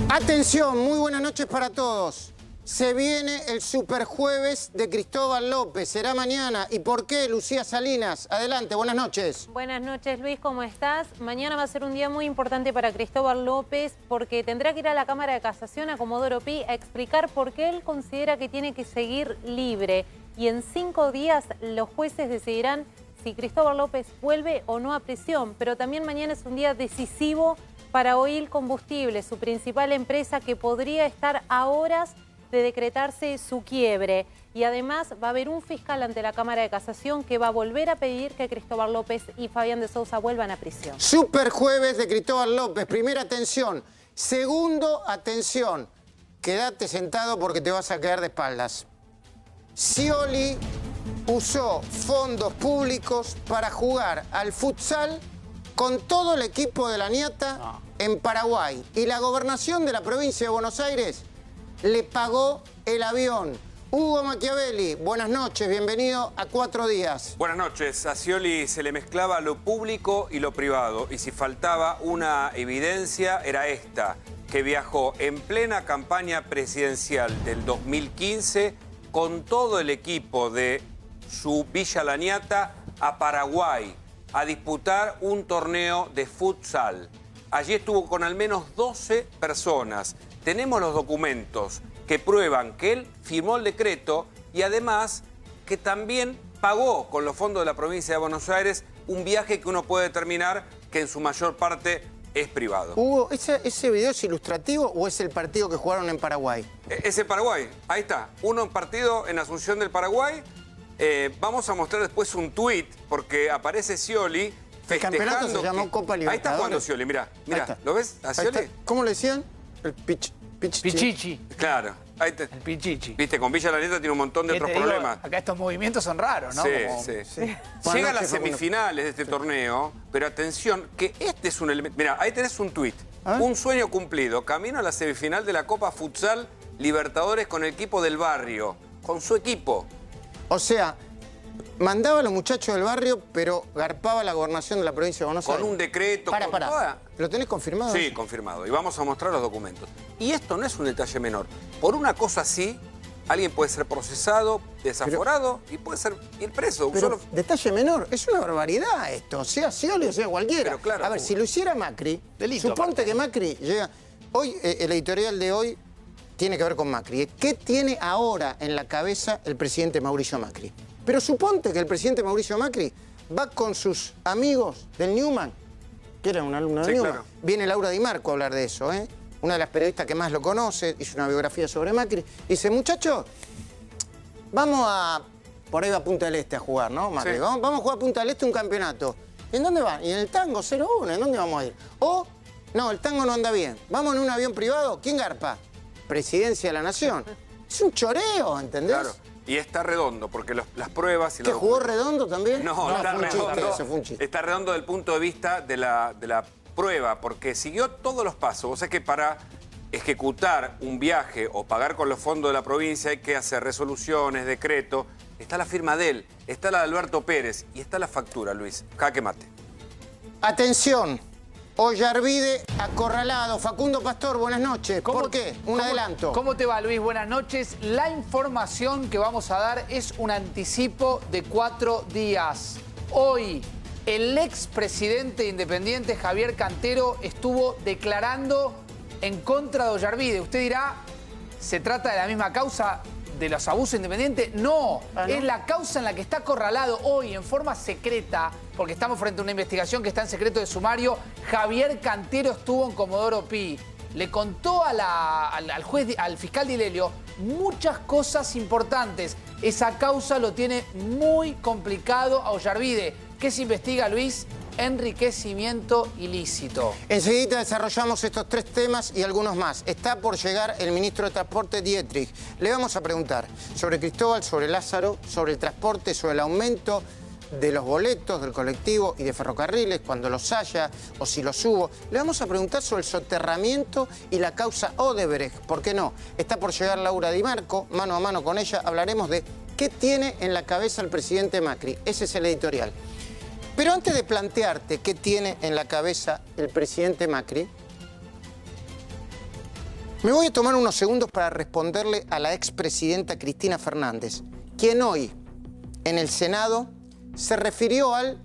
Atención, muy buenas noches para todos. Se viene el superjueves de Cristóbal López. Será mañana. ¿Y por qué? Lucía Salinas. Adelante, buenas noches. Buenas noches, Luis, ¿cómo estás? Mañana va a ser un día muy importante para Cristóbal López porque tendrá que ir a la Cámara de Casación, a Comodoro Pi, a explicar por qué él considera que tiene que seguir libre. Y en 5 días los jueces decidirán si Cristóbal López vuelve o no a prisión. Pero también mañana es un día decisivo para Oil Combustible, su principal empresa, que podría estar a horas de decretarse su quiebre. Y además va a haber un fiscal ante la Cámara de Casación que va a volver a pedir que Cristóbal López y Fabián de Sousa vuelvan a prisión. Superjueves de Cristóbal López. Primera, atención. Segundo, atención. Quédate sentado porque te vas a quedar de espaldas. Scioli usó fondos públicos para jugar al futsal con todo el equipo de la Niata en Paraguay. Y la gobernación de la provincia de Buenos Aires le pagó el avión. Hugo Machiavelli, buenas noches, bienvenido a 4 días. Buenas noches. A Scioli se le mezclaba lo público y lo privado. Y si faltaba una evidencia, era esta, que viajó en plena campaña presidencial del 2015 con todo el equipo de su Villa La Niata a Paraguay a disputar un torneo de futsal. Allí estuvo con al menos 12 personas. Tenemos los documentos que prueban que él firmó el decreto y además que también pagó con los fondos de la provincia de Buenos Aires un viaje que uno puede determinar que en su mayor parte es privado. Hugo, ¿ese video es ilustrativo o es el partido que jugaron en Paraguay? Es el Paraguay, ahí está. Uno en partido en Asunción del Paraguay. Vamos a mostrar después un tuit porque aparece Scioli festejando. El campeonato se llamó Copa Libertadores. Ahí está jugando Scioli, mirá. ¿Lo ves a Scioli? ¿Cómo le decían? El Pichichi. Claro. Ahí te... El Pichichi. Viste, con Villa La Nieta tiene un montón de otros problemas. Acá estos movimientos son raros, ¿no? Sí. Llega a las semifinales de este torneo, pero atención, que este es un elemento... Mirá, ahí tenés un tuit. Un sueño cumplido. Camino a la semifinal de la Copa Futsal Libertadores con el equipo del barrio. Con su equipo. O sea, mandaba a los muchachos del barrio, pero garpaba la gobernación de la provincia de Buenos Aires. Con un decreto, con toda... ¿Lo tenés confirmado? Sí, confirmado. Y vamos a mostrar los documentos. Y esto no es un detalle menor. Por una cosa así, alguien puede ser procesado, desaforado y puede ir preso. Pero detalle menor, es una barbaridad esto. Sea Scioli o sea cualquiera. Pero claro, a ver, si lo hiciera Macri, delito, suponte que Macri llega... Hoy, el editorial de hoy tiene que ver con Macri. ¿Qué tiene ahora en la cabeza el presidente Mauricio Macri? Pero suponte que el presidente Mauricio Macri va con sus amigos del Newman, que era un alumno de Newman. Claro. Viene Laura Di Marco a hablar de eso, ¿eh? Una de las periodistas que más lo conoce, hizo una biografía sobre Macri. Dice, muchachos, vamos a... Por ahí va a Punta del Este a jugar, ¿no, Macri? Sí. Vamos a jugar a Punta del Este un campeonato. ¿En dónde van? Y en el Tango 01, ¿en dónde vamos a ir? O, no, el Tango no anda bien. ¿Vamos en un avión privado? ¿Quién garpa? Presidencia de la Nación. Es un choreo, ¿entendés? Claro. Y está redondo, porque las pruebas... ¿Que jugó redondo también? No, está redondo. Eso fue un chiste. Está redondo desde el punto de vista de la prueba, porque siguió todos los pasos. Vos sabés que para ejecutar un viaje o pagar con los fondos de la provincia hay que hacer resoluciones, decretos. Está la firma de él, está la de Alberto Pérez y está la factura, Luis. Jaque mate. Atención. Ollarvide acorralado. Facundo Pastor, buenas noches. ¿Por qué? Un adelanto. ¿Cómo te va, Luis? Buenas noches. La información que vamos a dar es un anticipo de 4 días. Hoy, el expresidente independiente Javier Cantero estuvo declarando en contra de Ollarvide. Usted dirá, ¿se trata de la misma causa de los abusos independientes? No, es la causa en la que está acorralado hoy en forma secreta, porque estamos frente a una investigación que está en secreto de sumario. Javier Cantero estuvo en Comodoro Pi. Le contó al juez, al fiscal Dilelio, muchas cosas importantes. Esa causa lo tiene muy complicado a Ollarvide. ¿Qué se investiga, Luis? Enriquecimiento ilícito. Enseguida desarrollamos estos 3 temas y algunos más. Está por llegar el ministro de Transporte, Dietrich. Le vamos a preguntar sobre Cristóbal, sobre Lázaro, sobre el transporte, sobre el aumento de los boletos del colectivo y de ferrocarriles, cuando los haya o si los hubo. Le vamos a preguntar sobre el soterramiento y la causa Odebrecht. ¿Por qué no? Está por llegar Laura Di Marco, mano a mano con ella. Hablaremos de qué tiene en la cabeza el presidente Macri. Ese es el editorial. Pero antes de plantearte qué tiene en la cabeza el presidente Macri, Me voy a tomar unos segundos para responderle a la expresidenta Cristina Fernández, quien hoy en el Senado se refirió al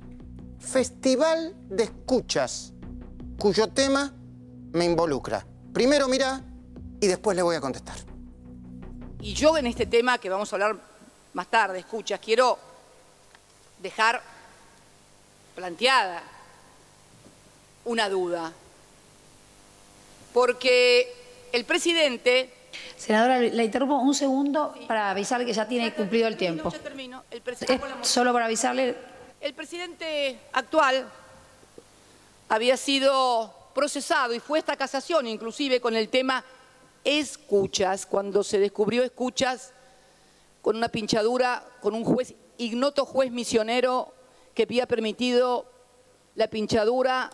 Festival de Escuchas, cuyo tema me involucra. Primero mirá y después le voy a contestar. Y yo en este tema que vamos a hablar más tarde, escuchas, quiero dejar planteada una duda. Porque el presidente... Senadora, la interrumpo un segundo para avisarle que ya tiene cumplido el tiempo. Ya termino. Solo para avisarle... El presidente actual había sido procesado y fue esta casación inclusive con el tema escuchas, cuando se descubrió escuchas con una pinchadura, con un juez, ignoto juez misionero que había permitido la pinchadura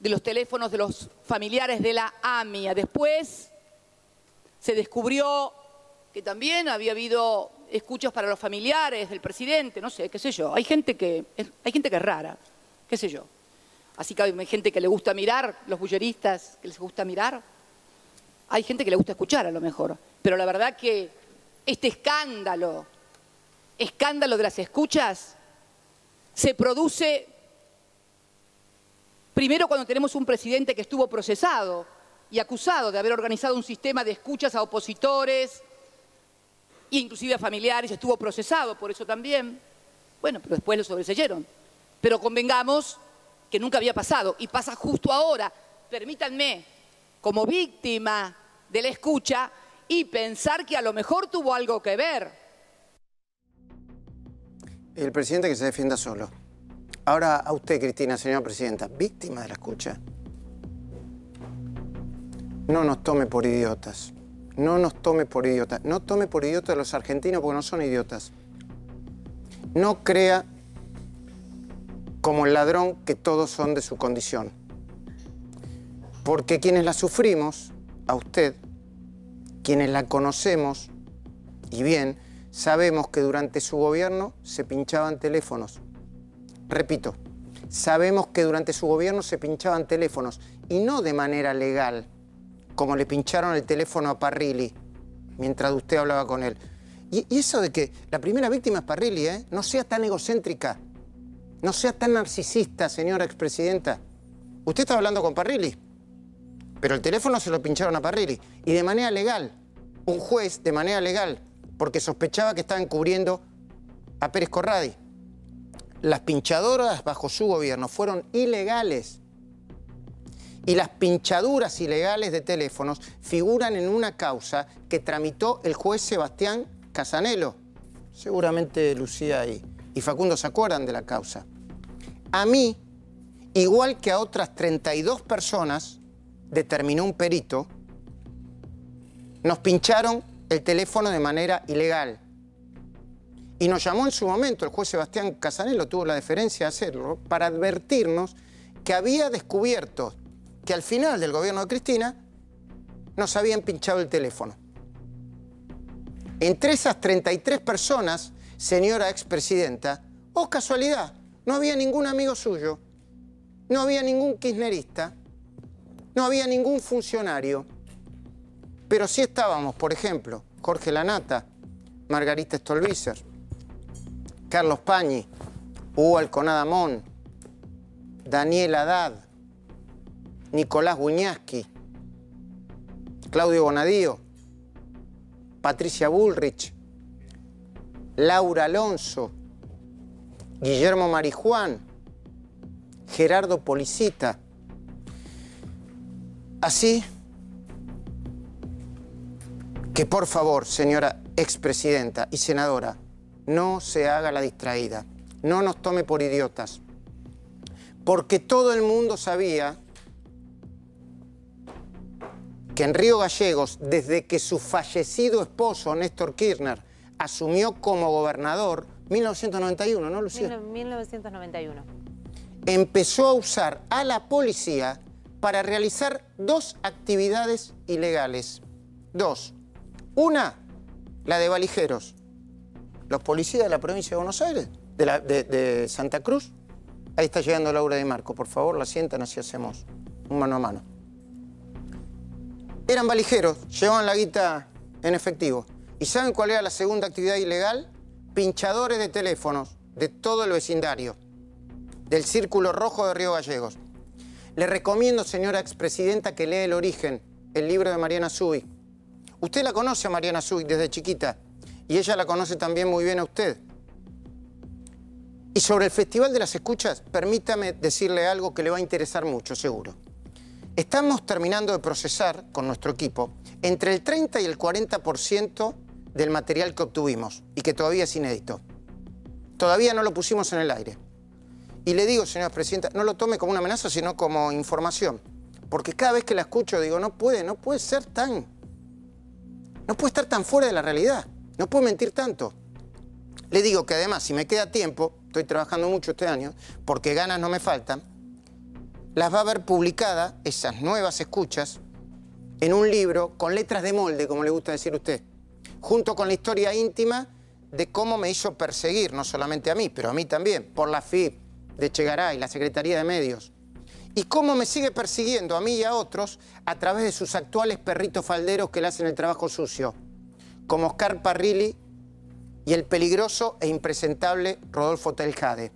de los teléfonos de los familiares de la AMIA. Después se descubrió que también había habido escuchas para los familiares del presidente, no sé, qué sé yo. Hay gente que es rara, qué sé yo. Así que hay gente que le gusta mirar, los bulleristas que les gusta mirar. Hay gente que le gusta escuchar a lo mejor. Pero la verdad que este escándalo de las escuchas, se produce primero cuando tenemos un presidente que estuvo procesado y acusado de haber organizado un sistema de escuchas a opositores e inclusive a familiares, estuvo procesado por eso también. Bueno, pero después lo sobreseyeron. Pero convengamos que nunca había pasado y pasa justo ahora. Permítanme, como víctima de la escucha, y pensar que a lo mejor tuvo algo que ver. El presidente que se defienda solo. Ahora a usted, Cristina, señora presidenta, víctima de la escucha. No nos tome por idiotas. No nos tome por idiotas. No tome por idiotas a los argentinos porque no son idiotas. No crea como el ladrón que todos son de su condición. Porque quienes la sufrimos, a usted, quienes la conocemos, y bien, sabemos que durante su gobierno se pinchaban teléfonos. Repito, sabemos que durante su gobierno se pinchaban teléfonos, y no de manera legal, como le pincharon el teléfono a Parrilli, mientras usted hablaba con él. Y eso de que la primera víctima es Parrilli, ¿eh? No sea tan egocéntrica, no sea tan narcisista, señora expresidenta. Usted estaba hablando con Parrilli, pero el teléfono se lo pincharon a Parrilli, y de manera legal. Un juez, de manera legal, porque sospechaba que estaban cubriendo a Pérez Corradi. Las pinchadoras bajo su gobierno fueron ilegales. Y las pinchaduras ilegales de teléfonos figuran en una causa que tramitó el juez Sebastián Casanelo. Seguramente Lucía y Facundo se acuerdan de la causa. A mí, igual que a otras 32 personas, determinó un perito, nos pincharon el teléfono de manera ilegal. Y nos llamó en su momento, el juez Sebastián Casanelo tuvo la deferencia de hacerlo, para advertirnos que había descubierto que al final del gobierno de Cristina nos habían pinchado el teléfono. Entre esas 33 personas, señora expresidenta, oh casualidad, no había ningún amigo suyo, no había ningún kirchnerista, no había ningún funcionario, pero sí estábamos, por ejemplo, Jorge Lanata, Margarita Stolbizer, Carlos Pañi, Hugo Alconada Mon, Daniel Haddad, Nicolás Buñaski, Claudio Bonadío, Patricia Bullrich, Laura Alonso, Guillermo Marijuán, Gerardo Policita. Así que por favor, señora expresidenta y senadora, no se haga la distraída, no nos tome por idiotas, porque todo el mundo sabía que en Río Gallegos, desde que su fallecido esposo, Néstor Kirchner, asumió como gobernador, 1991, ¿no, Lucía? 1991. Empezó a usar a la policía para realizar dos actividades ilegales. Dos. Una, la de valijeros. Los policías de la provincia de Buenos Aires, de Santa Cruz. Ahí está llegando Laura Di Marco. Por favor, la sientan, así hacemos un mano a mano. Eran valijeros, llevaban la guita en efectivo. ¿Y saben cuál era la segunda actividad ilegal? Pinchadores de teléfonos de todo el vecindario, del Círculo Rojo de Río Gallegos. Le recomiendo, señora expresidenta, que lea El Origen, el libro de Mariana Zubik. Usted la conoce a Mariana Zubik desde chiquita y ella la conoce también muy bien a usted. Y sobre el Festival de las Escuchas, permítame decirle algo que le va a interesar mucho, seguro. Estamos terminando de procesar con nuestro equipo entre el 30 y el 40% del material que obtuvimos y que todavía es inédito. Todavía no lo pusimos en el aire. Y le digo, señora presidenta, no lo tome como una amenaza, sino como información. Porque cada vez que la escucho digo, no puede estar tan fuera de la realidad. No puede mentir tanto. Le digo que además, si me queda tiempo, estoy trabajando mucho este año, porque ganas no me faltan, las va a ver publicadas, esas nuevas escuchas, en un libro con letras de molde, como le gusta decir a usted, junto con la historia íntima de cómo me hizo perseguir, no solamente a mí, pero a mí también, por la FIP de Chegaray, la Secretaría de Medios, y cómo me sigue persiguiendo a mí y a otros a través de sus actuales perritos falderos que le hacen el trabajo sucio, como Oscar Parrilli y el peligroso e impresentable Rodolfo Teljade.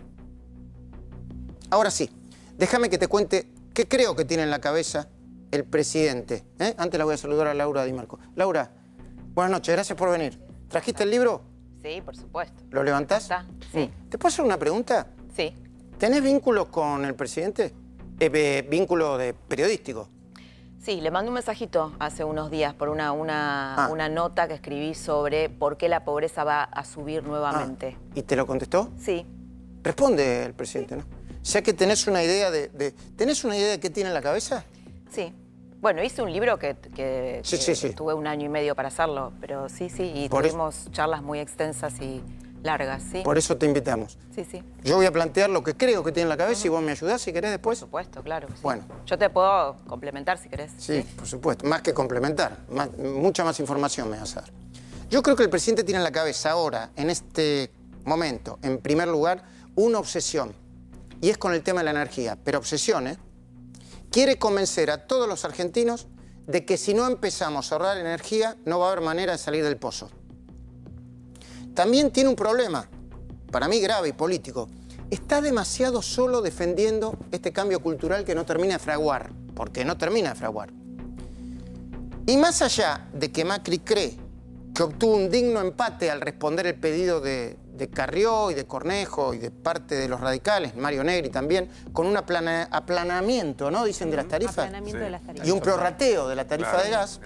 Ahora sí, déjame que te cuente qué creo que tiene en la cabeza el presidente. Antes la voy a saludar a Laura Di Marco. Laura, buenas noches, gracias por venir. ¿Trajiste el libro? Sí, por supuesto. ¿Lo levantás? ¿Está? Sí. ¿Te puedo hacer una pregunta? Sí. ¿Tenés vínculos con el presidente? ¿Vínculo periodístico? Sí, le mandé un mensajito hace unos días por una nota que escribí sobre por qué la pobreza va a subir nuevamente. ¿Y te lo contestó? Sí. Responde el presidente, ¿no? O sea que tenés una idea ¿tenés una idea de qué tiene en la cabeza? Sí. Bueno, hice un libro que sí. tuve 1 año y medio para hacerlo, pero sí, y tuvimos charlas muy extensas y largas, sí. Por eso te invitamos. Sí, sí. Yo voy a plantear lo que creo que tiene en la cabeza y vos me ayudás si querés después. Por supuesto, claro que sí. Bueno. Yo te puedo complementar si querés. Sí, por supuesto. Más que complementar. Mucha más información me vas a dar. Yo creo que el presidente tiene en la cabeza ahora, en este momento, en primer lugar, una obsesión. Y es con el tema de la energía. Pero obsesión, ¿eh? Quiere convencer a todos los argentinos de que si no empezamos a ahorrar energía, no va a haber manera de salir del pozo. También tiene un problema, para mí grave y político. Está demasiado solo defendiendo este cambio cultural que no termina de fraguar, porque no termina de fraguar. Y más allá de que Macri cree que obtuvo un digno empate al responder el pedido de Carrió y de Cornejo y de parte de los radicales, Mario Negri también, con un aplanamiento, ¿no? Dicen, de las tarifas. Aplanamiento de las tarifas. Y un prorrateo de la tarifa de gas,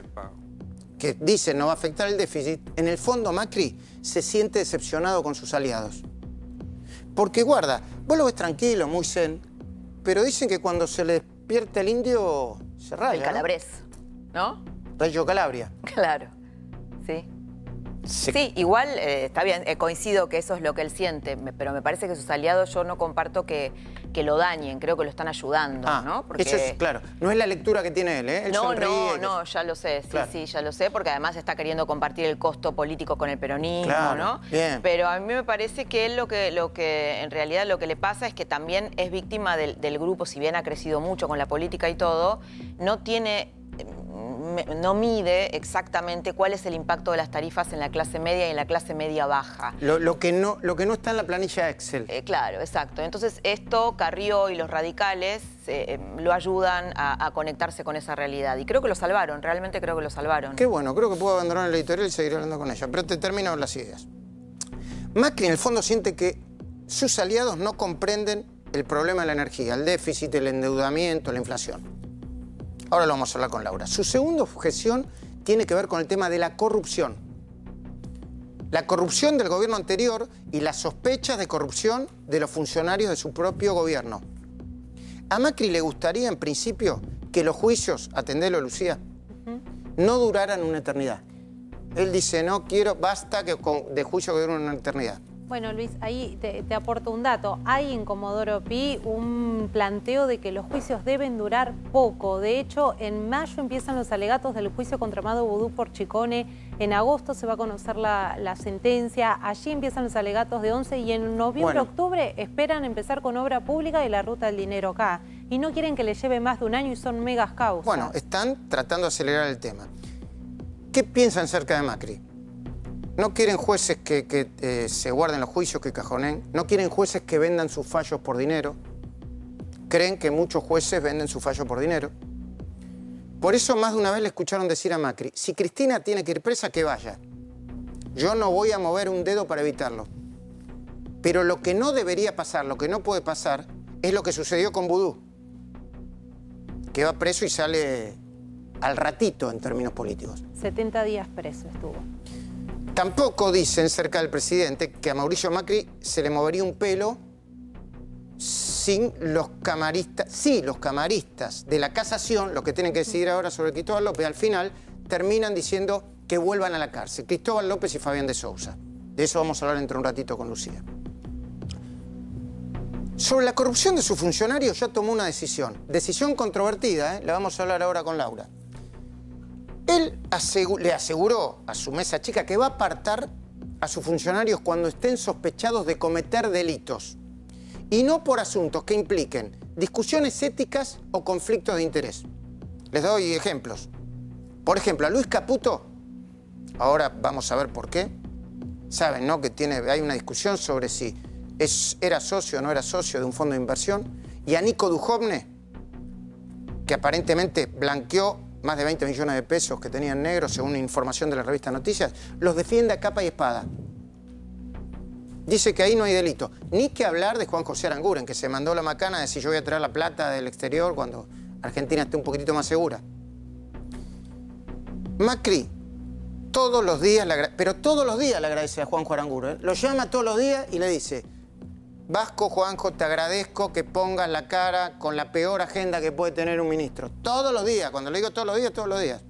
que dicen no va a afectar el déficit. En el fondo Macri se siente decepcionado con sus aliados. Porque guarda, vos lo ves tranquilo, muy zen, pero dicen que cuando se le despierta el indio, se raya, El calabrés, ¿no? Rayo Calabria. Claro, sí. Sí, igual está bien, coincido que eso es lo que él siente, pero me parece que sus aliados yo no comparto que lo dañen, creo que lo están ayudando, ¿no? Porque... Eso es claro, no es la lectura que tiene él, ¿eh? Él No, ya lo sé, sí, claro. Sí, ya lo sé, porque además está queriendo compartir el costo político con el peronismo, claro, ¿no? Bien. Pero a mí me parece que él lo que en realidad lo que le pasa es que también es víctima del grupo, si bien ha crecido mucho con la política y todo, no mide exactamente cuál es el impacto de las tarifas en la clase media y en la clase media baja. Lo que no está en la planilla Excel. Claro, exacto. Entonces esto, Carrió y los radicales lo ayudan a conectarse con esa realidad. Y creo que lo salvaron, realmente creo que lo salvaron. Qué bueno, creo que puedo abandonar el editorial y seguir hablando con ella. Pero te termino las ideas. Macri en el fondo siente que sus aliados no comprenden el problema de la energía, el déficit, el endeudamiento, la inflación. Ahora lo vamos a hablar con Laura. Su segunda objeción tiene que ver con el tema de la corrupción. La corrupción del gobierno anterior y las sospechas de corrupción de los funcionarios de su propio gobierno. A Macri le gustaría, en principio, que los juicios, atendelo, Lucía, no duraran una eternidad. Él dice, no quiero, basta de juicio que duren una eternidad. Bueno, Luis, ahí te aporto un dato. Hay en Comodoro Pi un planteo de que los juicios deben durar poco. De hecho, en mayo empiezan los alegatos del juicio contra Amado Boudou por Chicone. En agosto se va a conocer la sentencia. Allí empiezan los alegatos de 11 y en noviembre, octubre esperan empezar con obra pública y la ruta del dinero acá. y no quieren que le lleve más de un año y son megas causas. Bueno, están tratando de acelerar el tema. ¿Qué piensan acerca de Macri? No quieren jueces que se guarden los juicios, que cajoneen. No quieren jueces que vendan sus fallos por dinero. Creen que muchos jueces venden sus fallos por dinero. Por eso más de una vez le escucharon decir a Macri, si Cristina tiene que ir presa, que vaya. Yo no voy a mover un dedo para evitarlo. Pero lo que no debería pasar, lo que no puede pasar, es lo que sucedió con Vudú, que va preso y sale al ratito en términos políticos. 70 días preso estuvo. Tampoco dicen cerca del presidente que a Mauricio Macri se le movería un pelo sin los camaristas. Sí, los camaristas de la casación, lo que tienen que decidir ahora sobre Cristóbal López, al final terminan diciendo que vuelvan a la cárcel. Cristóbal López y Fabián de Sousa. De eso vamos a hablar dentro de un ratito con Lucía. Sobre la corrupción de sus funcionarios ya tomó una decisión. Decisión controvertida, la vamos a hablar ahora con Laura. Él le aseguró a su mesa chica que va a apartar a sus funcionarios cuando estén sospechados de cometer delitos. Y no por asuntos que impliquen discusiones éticas o conflictos de interés. Les doy ejemplos. Por ejemplo, a Luis Caputo, ahora vamos a ver por qué. Saben, ¿no?, que hay una discusión sobre si era socio o no era socio de un fondo de inversión. Y a Nico Dujovne, que aparentemente blanqueó más de 20 millones de pesos que tenían negros, según información de la revista Noticias, los defiende a capa y espada. Dice que ahí no hay delito. Ni que hablar de Juan José Aranguren, que se mandó la macana de decir yo voy a traer la plata del exterior cuando Argentina esté un poquitito más segura. Macri, todos los días, pero todos los días le agradece a Juanjo Aranguren. Lo llama todos los días y le dice, Vasco, Juanjo, te agradezco que pongas la cara con la peor agenda que puede tener un ministro. Todos los días, cuando le digo todos los días, todos los días.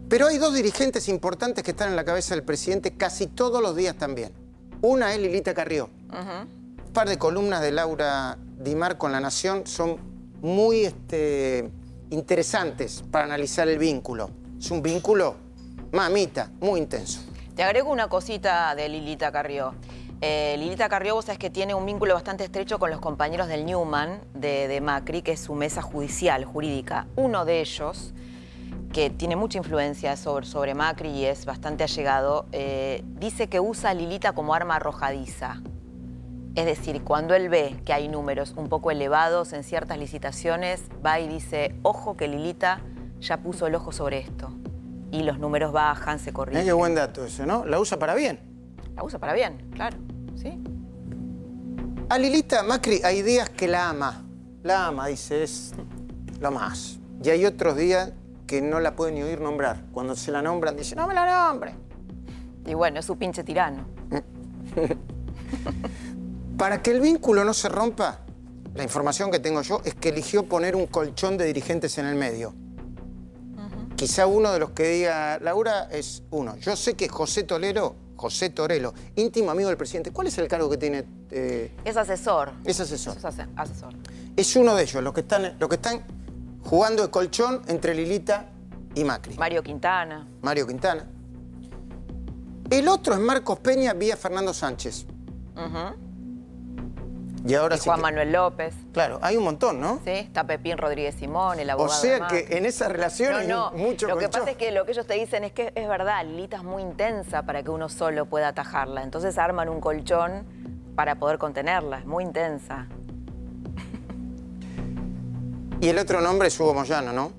Pero hay dos dirigentes importantes que están en la cabeza del presidente casi todos los días también. Una es Lilita Carrió. Un par de columnas de Laura Di Marco en La Nación son muy interesantes para analizar el vínculo. Es un vínculo, mamita, muy intenso. Te agrego una cosita de Lilita Carrió. Lilita Carrió, vos sabés que tiene un vínculo bastante estrecho con los compañeros del Newman, de Macri, que es su mesa judicial, jurídica. Uno de ellos, que tiene mucha influencia sobre Macri y es bastante allegado, dice que usa a Lilita como arma arrojadiza. Es decir, cuando él ve que hay números un poco elevados en ciertas licitaciones, va y dice, ojo que Lilita ya puso el ojo sobre esto. Y los números bajan, se corrigen. Qué buen dato eso, ¿no? La usa para bien. La usa para bien, claro, ¿sí? A Lilita Macri hay días que la ama. La ama, dice, es lo más. Y hay otros días que no la puede ni oír nombrar. Cuando se la nombran, dice, no me la nombre. Y bueno, es su pinche tirano. Para que el vínculo no se rompa, la información que tengo yo es que eligió poner un colchón de dirigentes en el medio. Quizá uno de los que diga Laura es uno. Yo sé que José Torello, íntimo amigo del presidente. ¿Cuál es el cargo que tiene? Es asesor. Es asesor. Es asesor. Es uno de ellos, los que están jugando de colchón entre Lilita y Macri. Mario Quintana. Mario Quintana. El otro es Marcos Peña vía Fernando Sánchez. Y ahora sí Juan Manuel López. Claro, hay un montón, ¿no? Sí, está Pepín Rodríguez Simón, el abogado. O sea de Macri. que en esa relación hay mucho Lo que colchón. pasa es que lo que ellos te dicen es que es verdad, Lilita es muy intensa para que uno solo pueda atajarla. Entonces arman un colchón para poder contenerla. Es muy intensa. Y el otro nombre es Hugo Moyano, ¿no?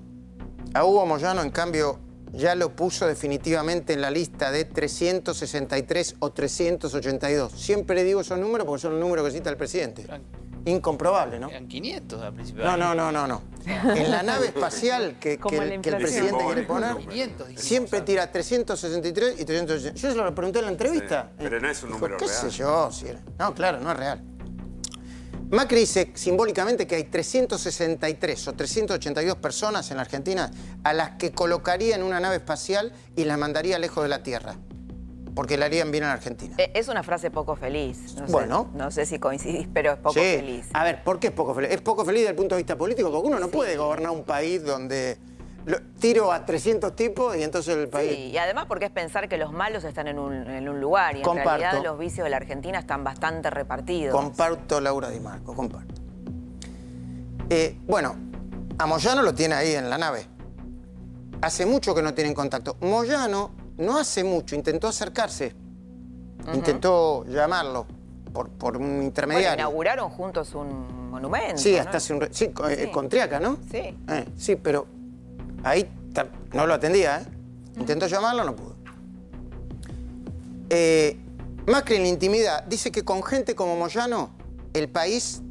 A Hugo Moyano, en cambio, ya lo puso definitivamente en la lista de 363 o 382. Siempre le digo esos números porque son los números que cita el presidente. Incomprobable, ¿no? Eran 500 al principio. No. En la nave espacial que el presidente quiere poner, 500, siempre tira 363 y 380. Yo se lo pregunté en la entrevista. Sí, pero no es un número ¿Qué real? sé yo? Si era? No, claro, no es real. Macri dice simbólicamente que hay 363 o 382 personas en la Argentina a las que colocaría en una nave espacial y las mandaría lejos de la Tierra, porque le harían bien a la Argentina. Es una frase poco feliz. No sé si coincidís, pero es poco feliz. A ver, ¿por qué es poco feliz? Es poco feliz desde el punto de vista político, porque uno no puede gobernar un país donde tiro a 300 tipos y entonces el país... Sí, y además porque es pensar que los malos están en un lugar y en realidad los vicios de la Argentina están bastante repartidos. Comparto, Laura Di Marco, comparto. Bueno, a Moyano lo tiene ahí en la nave. Hace mucho que no tienen contacto. Moyano no hace mucho intentó acercarse. Intentó llamarlo por un intermediario. Bueno, inauguraron juntos un monumento. Sí, ¿no? hasta hace un... Sí, con Triaca, ¿no? Sí. Sí, pero ahí no lo atendía, ¿eh? Intentó llamarlo, no pudo. Macri en la intimidad dice que con gente como Moyano el país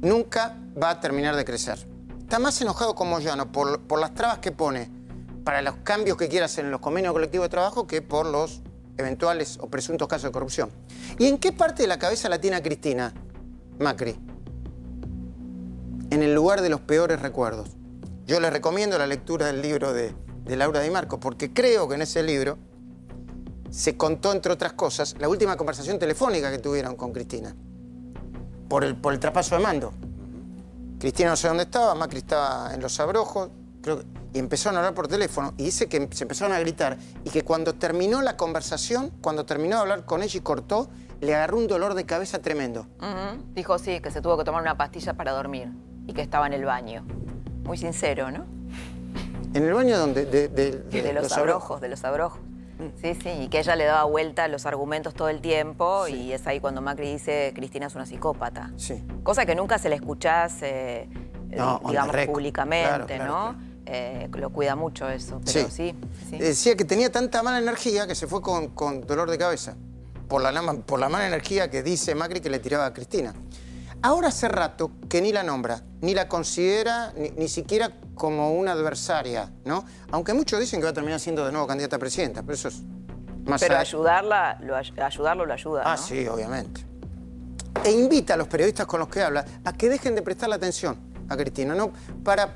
nunca va a terminar de crecer. Está más enojado con Moyano por las trabas que pone para los cambios que quiere hacer en los convenios colectivos de trabajo que por los eventuales o presuntos casos de corrupción. ¿Y en qué parte de la cabeza la tiene a Cristina Macri? En el lugar de los peores recuerdos. Yo les recomiendo la lectura del libro de Laura Di Marco, porque creo que en ese libro se contó, entre otras cosas, la última conversación telefónica que tuvieron con Cristina, por el traspaso de mando. Cristina no sé dónde estaba, Macri estaba en Los Abrojos, creo que, y empezaron a hablar por teléfono, y dice que se empezaron a gritar, y que cuando terminó la conversación, cuando terminó de hablar con ella y cortó, le agarró un dolor de cabeza tremendo. Dijo sí, que se tuvo que tomar una pastilla para dormir, y que estaba en el baño. Muy sincero, ¿no? ¿En el baño donde? De los Abrojos, de Los Abrojos. Sí, sí, y que ella le daba vuelta a los argumentos todo el tiempo, sí. Y es ahí cuando Macri dice Cristina es una psicópata. Sí. Cosa que nunca se le escuchás, digamos, públicamente, claro, ¿no? Claro. Lo cuida mucho eso, pero sí. Decía que tenía tanta mala energía que se fue con dolor de cabeza por la mala energía que dice Macri que le tiraba a Cristina. Ahora hace rato que ni la nombra, ni la considera, ni siquiera como una adversaria, ¿no? Aunque muchos dicen que va a terminar siendo de nuevo candidata a presidenta, pero eso es más... Pero ayudarlo lo ayuda, ¿no? Sí, obviamente. E invita a los periodistas con los que habla a que dejen de prestarle atención a Cristina, ¿no? Para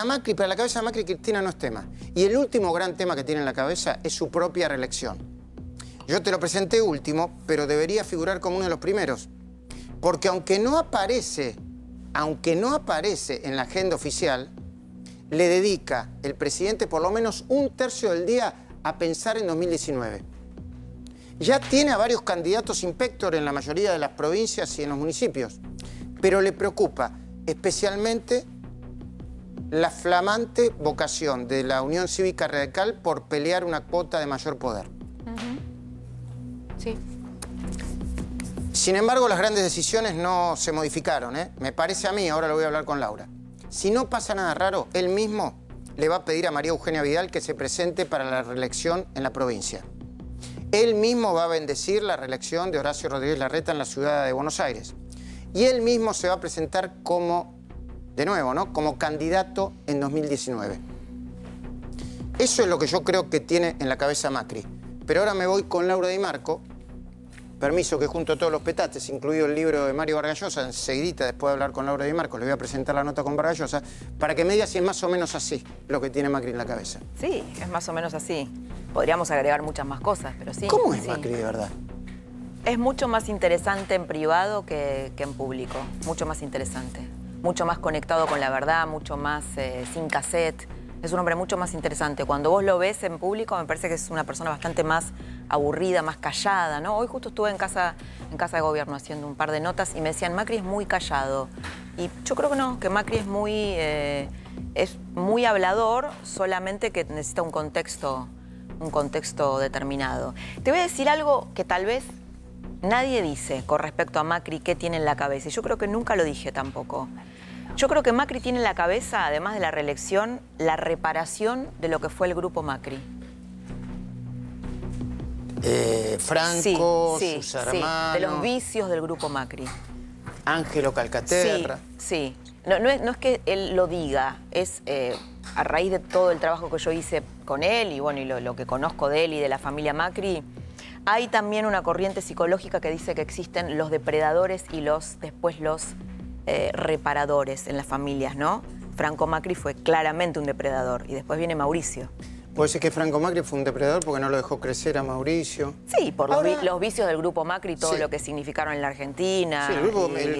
Macri, para la cabeza de Macri, Cristina no es tema. Y el último gran tema que tiene en la cabeza es su propia reelección. Yo te lo presenté último, pero debería figurar como uno de los primeros. Porque aunque no aparece en la agenda oficial, le dedica el presidente por lo menos un tercio del día a pensar en 2019. Ya tiene a varios candidatos inspector en la mayoría de las provincias y en los municipios, pero le preocupa especialmente la flamante vocación de la Unión Cívica Radical por pelear una cuota de mayor poder. Sí. Sin embargo, las grandes decisiones no se modificaron, ¿eh? Me parece a mí, ahora lo voy a hablar con Laura. Si no pasa nada raro, él mismo le va a pedir a María Eugenia Vidal que se presente para la reelección en la provincia. Él mismo va a bendecir la reelección de Horacio Rodríguez Larreta en la ciudad de Buenos Aires. Y él mismo se va a presentar como, de nuevo, ¿no?, como candidato en 2019. Eso es lo que yo creo que tiene en la cabeza Macri. Pero ahora me voy con Laura Di Marco. Permiso que junto a todos los petates, incluido el libro de Mario Vargas Llosa, enseguidita, después de hablar con Laura Di Marco, le voy a presentar la nota con Vargas Llosa, para que me diga si es más o menos así lo que tiene Macri en la cabeza. Sí, es más o menos así. Podríamos agregar muchas más cosas, pero sí. ¿Cómo es Macri de verdad? Es mucho más interesante en privado que en público, mucho más interesante. Mucho más conectado con la verdad, mucho más sin cassette. Es un hombre mucho más interesante. Cuando vos lo ves en público, me parece que es una persona bastante más aburrida, más callada, ¿no? Hoy justo estuve en casa de gobierno haciendo un par de notas y me decían, Macri es muy callado. Y yo creo que no, que Macri es muy hablador, solamente que necesita un contexto determinado. Te voy a decir algo que tal vez nadie dice con respecto a Macri, qué tiene en la cabeza. Y yo creo que nunca lo dije tampoco. Yo creo que Macri tiene en la cabeza, además de la reelección, la reparación de lo que fue el grupo Macri. Franco, sus hermanos... de los vicios del grupo Macri. Ángelo Calcaterra. Sí. No es que él lo diga, es a raíz de todo el trabajo que yo hice con él y bueno, y lo que conozco de él y de la familia Macri, hay también una corriente psicológica que dice que existen los depredadores y después los reparadores en las familias, ¿no? Franco Macri fue claramente un depredador y después viene Mauricio. ¿Puede ser que Franco Macri fue un depredador porque no lo dejó crecer a Mauricio? Sí, por los vicios del Grupo Macri y todo Sí. lo que significaron en la Argentina. Sí, el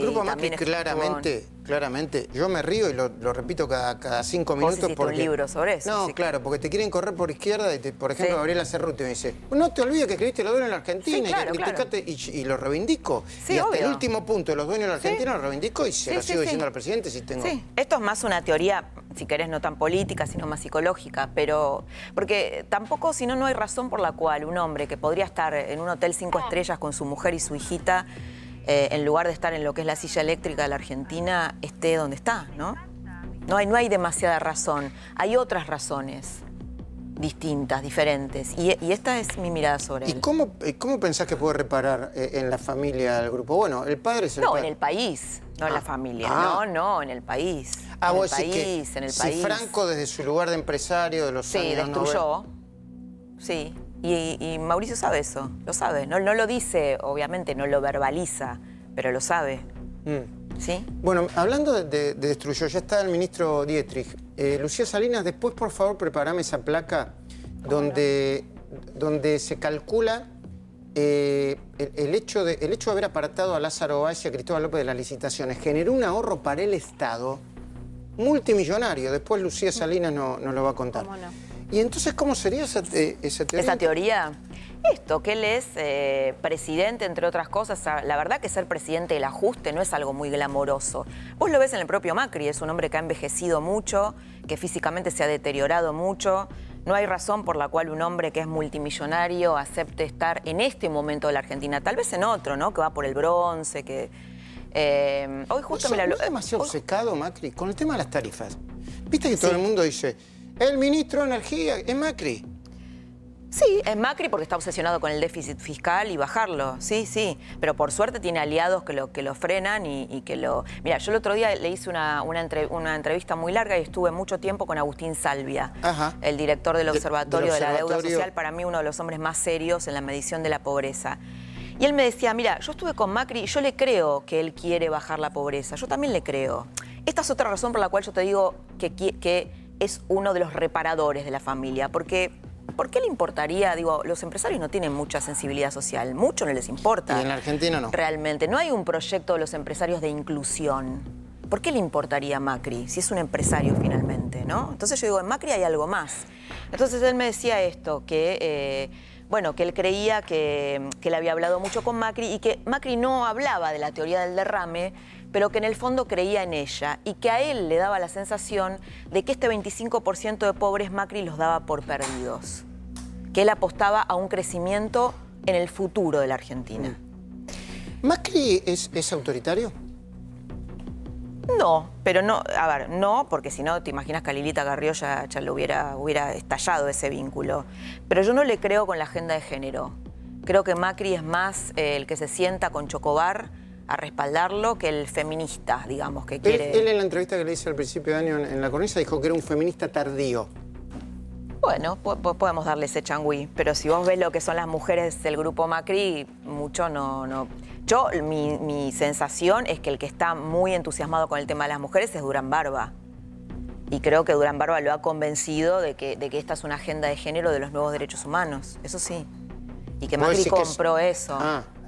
grupo Macri también claramente, yo me río y lo repito cada 5 minutos. hiciste un libro sobre eso. No, sí. claro, porque te quieren correr por izquierda y, por ejemplo, Sí. Gabriela Cerruti me dice, no te olvides que escribiste Los Dueños de la Argentina Sí, y claro, que criticaste, y lo reivindico. Sí, y hasta el obvio. último punto de Los Dueños de la Argentina lo reivindico y se lo sigo diciendo al presidente si tengo... Sí, esto es más una teoría, si querés, no tan política, sino más psicológica, pero... Porque tampoco, si no, no hay razón por la cual un hombre que podría estar en un hotel 5 estrellas con su mujer y su hijita, en lugar de estar en lo que es la silla eléctrica de la Argentina, esté donde está, ¿no? No hay demasiada razón. Hay otras razones distintas, diferentes. Y esta es mi mirada sobre él. ¿Y cómo pensás que puede reparar en la familia el grupo? Bueno, el padre es el No, padre. en el país, no en la familia. Ah. No, en el país. Vos en el decís país, que en el si país. Franco desde su lugar de empresario de los Sí, años destruyó. Sí, y Mauricio sabe eso, lo sabe. No lo dice, obviamente, no lo verbaliza, pero lo sabe. ¿Sí? Bueno, hablando de destruyó, ya está el ministro Dietrich. Lucía Salinas, después por favor preparame esa placa donde se calcula el hecho de haber apartado a Lázaro Báez y a Cristóbal López de las licitaciones. Generó un ahorro para el Estado multimillonario. Después Lucía Salinas nos lo va a contar. ¿Cómo no? Y entonces, ¿cómo sería esa teoría? Esa teoría, esto, que él es presidente, entre otras cosas. La verdad que ser presidente del ajuste no es algo muy glamoroso. Vos lo ves en el propio Macri, es un hombre que ha envejecido mucho, que físicamente se ha deteriorado mucho. No hay razón por la cual un hombre que es multimillonario acepte estar en este momento de la Argentina, tal vez en otro, ¿no? Que va por el bronce, que... hoy justo me la... ¿No es demasiado obcecado, Macri, con el tema de las tarifas? Viste que todo el mundo dice, el ministro de Energía es Macri. Sí, es Macri porque está obsesionado con el déficit fiscal y bajarlo, sí. Pero por suerte tiene aliados que lo frenan y que lo... Mira, yo el otro día le hice una entrevista muy larga y estuve mucho tiempo con Agustín Salvia, el director del Observatorio de la Deuda Social, para mí uno de los hombres más serios en la medición de la pobreza. Y él me decía, mira, yo estuve con Macri y yo le creo que él quiere bajar la pobreza, yo también le creo. Esta es otra razón por la cual yo te digo que es uno de los reparadores de la familia, porque... ¿Por qué le importaría? Digo, los empresarios no tienen mucha sensibilidad social, mucho no les importa. Y en la Argentina no. Realmente, no hay un proyecto de los empresarios de inclusión. ¿Por qué le importaría a Macri si es un empresario finalmente, no? Entonces yo digo, en Macri hay algo más. Entonces él me decía esto, que él creía que le había hablado mucho con Macri y que Macri no hablaba de la teoría del derrame, pero que en el fondo creía en ella y que a él le daba la sensación de que este 25% de pobres Macri los daba por perdidos, que él apostaba a un crecimiento en el futuro de la Argentina. ¿Macri es autoritario? No, pero no, a ver, no, porque si no, te imaginas que a Lilita Carrió ya lo hubiera estallado ese vínculo. Pero yo no le creo con la agenda de género. Creo que Macri es más el que se sienta con Chocobar a respaldarlo que el feminista, digamos, que quiere... Él en la entrevista que le hice al principio de año en La Cornisa dijo que era un feminista tardío. Bueno, podemos darle ese changüí, pero si vos ves lo que son las mujeres del grupo Macri, mucho no. Yo, mi sensación es que el que está muy entusiasmado con el tema de las mujeres es Durán Barba. Y creo que Durán Barba lo ha convencido de que esta es una agenda de género de los nuevos derechos humanos, eso sí. Y que Macri compró eso.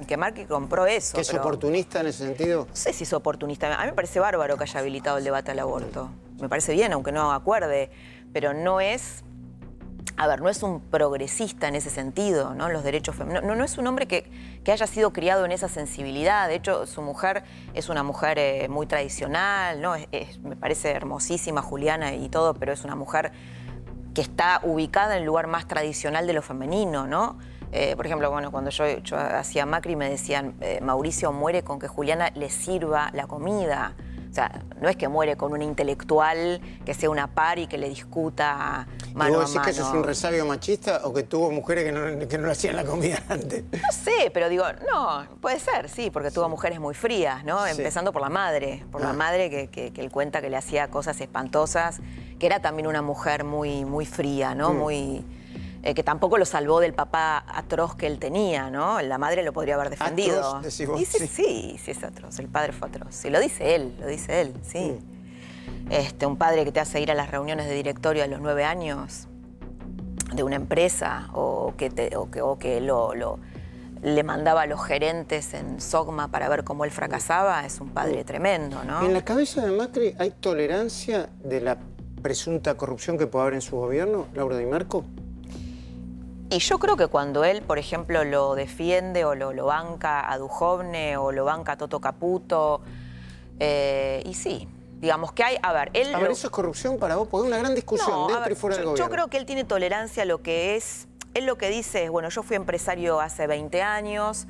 Y que Macri compró eso. ¿Que es oportunista en ese sentido? No sé si es oportunista. A mí me parece bárbaro que haya habilitado el debate al aborto. Me parece bien, aunque no acuerde. Pero no es... A ver, no es un progresista en ese sentido, ¿no? Los derechos femeninos. No es un hombre que haya sido criado en esa sensibilidad. De hecho, su mujer es una mujer muy tradicional, ¿no? Me parece hermosísima, Juliana y todo, pero es una mujer que está ubicada en el lugar más tradicional de lo femenino, ¿no? Por ejemplo, bueno, cuando yo hacía Macri me decían, Mauricio muere con que Juliana le sirva la comida. O sea, no es que muere con una intelectual que sea una par y que le discuta mano a ¿Vos decís mano. que eso es un resabio machista o que tuvo mujeres que no le hacían la comida antes? No sé, pero digo, no, puede ser, sí, porque tuvo mujeres muy frías, ¿no? Sí. Empezando por la madre, que él cuenta que le hacía cosas espantosas, que era también una mujer muy fría, ¿no? Muy... que tampoco lo salvó del papá atroz que él tenía, ¿no? La madre lo podría haber defendido. ¿Atroz, decís vos? Y sí, es atroz. El padre fue atroz. Sí, lo dice él, sí. Un padre que te hace ir a las reuniones de directorio a los 9 años. de una empresa o que le mandaba a los gerentes en Sogma para ver cómo él fracasaba, es un padre tremendo, ¿no? ¿En la cabeza de Macri hay tolerancia de la presunta corrupción que puede haber en su gobierno, Laura Di Marco? Y yo creo que cuando él, por ejemplo, lo defiende o lo banca a Duhovne o lo banca a Toto Caputo, y sí, digamos que hay, a ver, él... A ver, ¿eso es corrupción para vos? Porque es una gran discusión dentro y fuera del gobierno. Yo creo que él tiene tolerancia a lo que es... Él lo que dice es, bueno, yo fui empresario hace 20 años,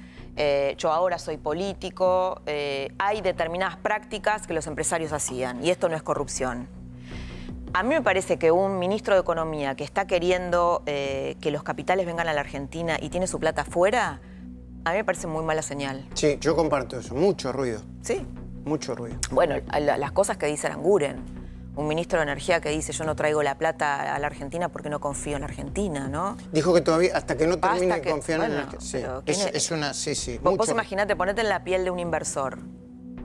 yo ahora soy político, hay determinadas prácticas que los empresarios hacían y esto no es corrupción. A mí me parece que un ministro de Economía que está queriendo que los capitales vengan a la Argentina y tiene su plata afuera, a mí me parece muy mala señal. Sí, yo comparto eso, mucho ruido. Sí. Mucho ruido. Bueno, las cosas que dice Aranguren. Un ministro de Energía que dice yo no traigo la plata a la Argentina porque no confío en la Argentina, ¿no? Dijo que todavía, hasta que no termine de confiar en la Argentina. Sí, es una... Sí. Vos imaginate, ponete en la piel de un inversor.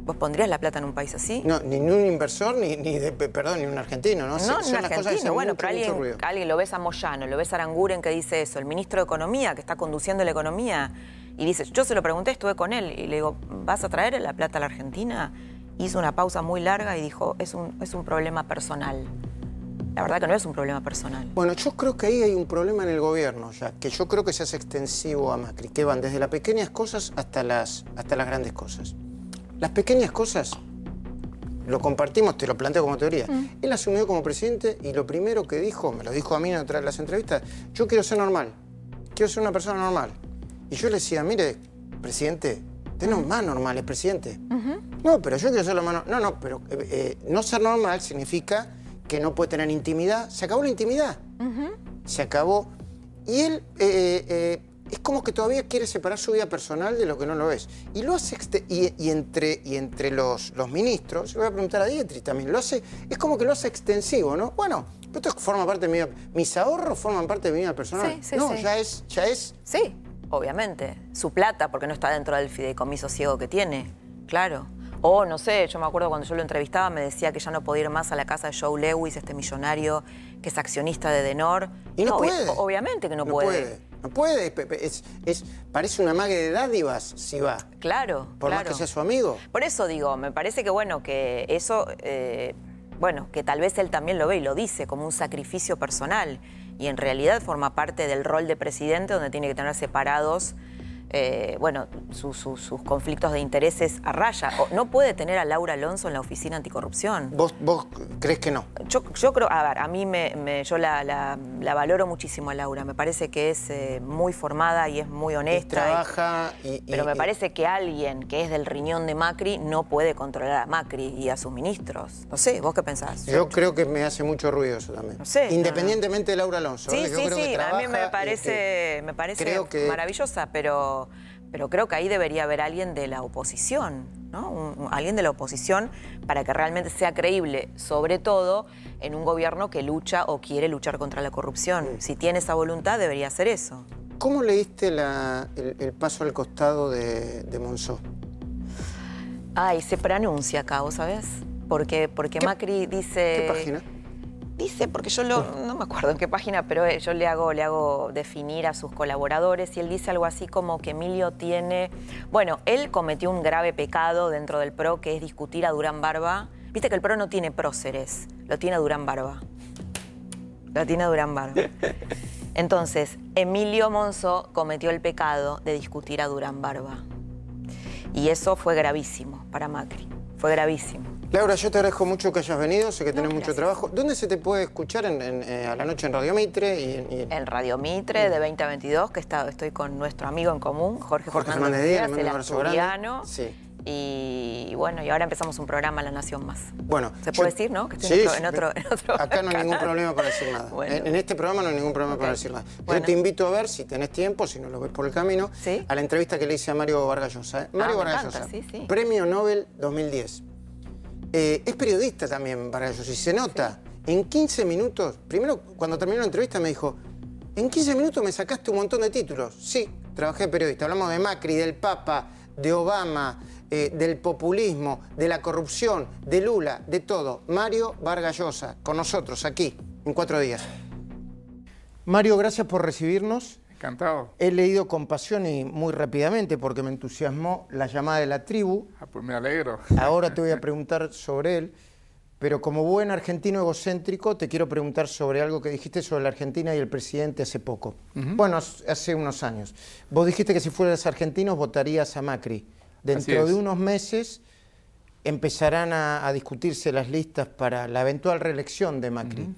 ¿Vos pondrías la plata en un país así? No, ni un inversor, ni un argentino, ¿no? No, son ni un las cosas que argentino. Bueno, mucho, pero ruido. alguien lo ves a Moyano, lo ves a Aranguren que dice eso, el ministro de Economía que está conduciendo la economía, y dice, yo se lo pregunté, estuve con él, y le digo, ¿vas a traer la plata a la Argentina? Hizo una pausa muy larga y dijo, es un problema personal. La verdad que no es un problema personal. Bueno, yo creo que ahí hay un problema en el gobierno ya, que yo creo que se hace extensivo a Macri, que van desde las pequeñas cosas hasta las grandes cosas. Las pequeñas cosas, lo compartimos, te lo planteo como teoría. Él asumió como presidente y lo primero que dijo, me lo dijo a mí en otra de las entrevistas, yo quiero ser normal, quiero ser una persona normal. Y yo le decía, mire, presidente, usted no es más normal, es presidente. No, pero yo quiero ser lo más normal. No, pero no ser normal significa que no puede tener intimidad. Se acabó la intimidad. Se acabó. Y él es como que todavía quiere separar su vida personal de lo que no lo es. Y lo hace y entre los ministros, yo voy a preguntar a Dietri también, es como que lo hace extensivo, ¿no? Bueno, esto forma parte de mi vida. Mis ahorros forman parte de mi vida personal. Sí, no, sí. ya es. Sí, obviamente. Su plata, porque no está dentro del fideicomiso ciego que tiene. Claro. O, no sé, yo me acuerdo cuando yo lo entrevistaba, me decía que ya no podía ir más a la casa de Joe Lewis, este millonario que es accionista de Denor. Y no puede. Obviamente que no puede. No puede. Parece una mague de dádivas si va. Claro, Por más que sea su amigo. Por eso digo, me parece que, bueno, que eso, bueno, que tal vez él también lo ve y lo dice como un sacrificio personal. Y en realidad forma parte del rol de presidente donde tiene que tener separados bueno, sus conflictos de intereses a raya. No puede tener a Laura Alonso en la oficina anticorrupción. ¿Vos crees que no? Yo creo, a ver, a mí yo la valoro muchísimo a Laura. Me parece que es muy formada y es muy honesta. Trabaja pero me parece que alguien que es del riñón de Macri no puede controlar a Macri y a sus ministros. No sé, ¿vos qué pensás? Yo creo que me hace mucho ruido eso también. No sé. Independientemente de Laura Alonso. Sí, yo creo que trabaja, a mí me parece maravillosa, pero creo que ahí debería haber alguien de la oposición, ¿no? Alguien de la oposición para que realmente sea creíble, sobre todo en un gobierno que lucha o quiere luchar contra la corrupción. Si tiene esa voluntad, debería hacer eso. ¿Cómo leíste el paso al costado de Monzó? Ay, se pronuncia acá, ¿vos sabés? Porque Macri dice... ¿Qué página? Dice, porque yo no me acuerdo en qué página, pero yo le hago definir a sus colaboradores y él dice algo así como que Emilio tiene... Bueno, él cometió un grave pecado dentro del PRO, que es discutir a Durán Barba. Viste que el PRO no tiene próceres, lo tiene a Durán Barba. Lo tiene a Durán Barba. Entonces, Emilio Monzó cometió el pecado de discutir a Durán Barba. Y eso fue gravísimo para Macri, fue gravísimo. Laura, yo te agradezco mucho que hayas venido, sé que tenés mucho gracias. Trabajo. ¿Dónde se te puede escuchar a la noche en Radio Mitre? En Radio Mitre, de 20 a 22, que estoy con nuestro amigo en común, Jorge Fernández Díaz, el asturiano. Sí. Y bueno, y ahora empezamos un programa, La Nación Más. Bueno, ¿Se puede decir, no? Que estoy en otro acá no hay ningún problema para decir nada. Bueno. En este programa no hay ningún problema para decir nada. Yo te invito a ver, si tenés tiempo, si no lo ves por el camino, ¿Sí? a la entrevista que le hice a Mario Vargas Llosa. Mario Vargas Llosa, sí. Premio Nobel 2010. Es periodista también, Vargas Llosa, y se nota. Sí. En 15 minutos, primero cuando terminó la entrevista me dijo, en 15 minutos me sacaste un montón de títulos. Sí, trabajé de periodista. Hablamos de Macri, del Papa, de Obama, del populismo, de la corrupción, de Lula, de todo. Mario Vargas Llosa, con nosotros aquí, en 4 días. Mario, gracias por recibirnos. Encantado. He leído con pasión y muy rápidamente porque me entusiasmó La llamada de la tribu. Pues me alegro. Ahora te voy a preguntar sobre él, pero como buen argentino egocéntrico te quiero preguntar sobre algo que dijiste sobre la Argentina y el presidente hace poco. Bueno, hace unos años. Vos dijiste que si fueras argentino votarías a Macri. Dentro de unos meses empezarán a discutirse las listas para la eventual reelección de Macri.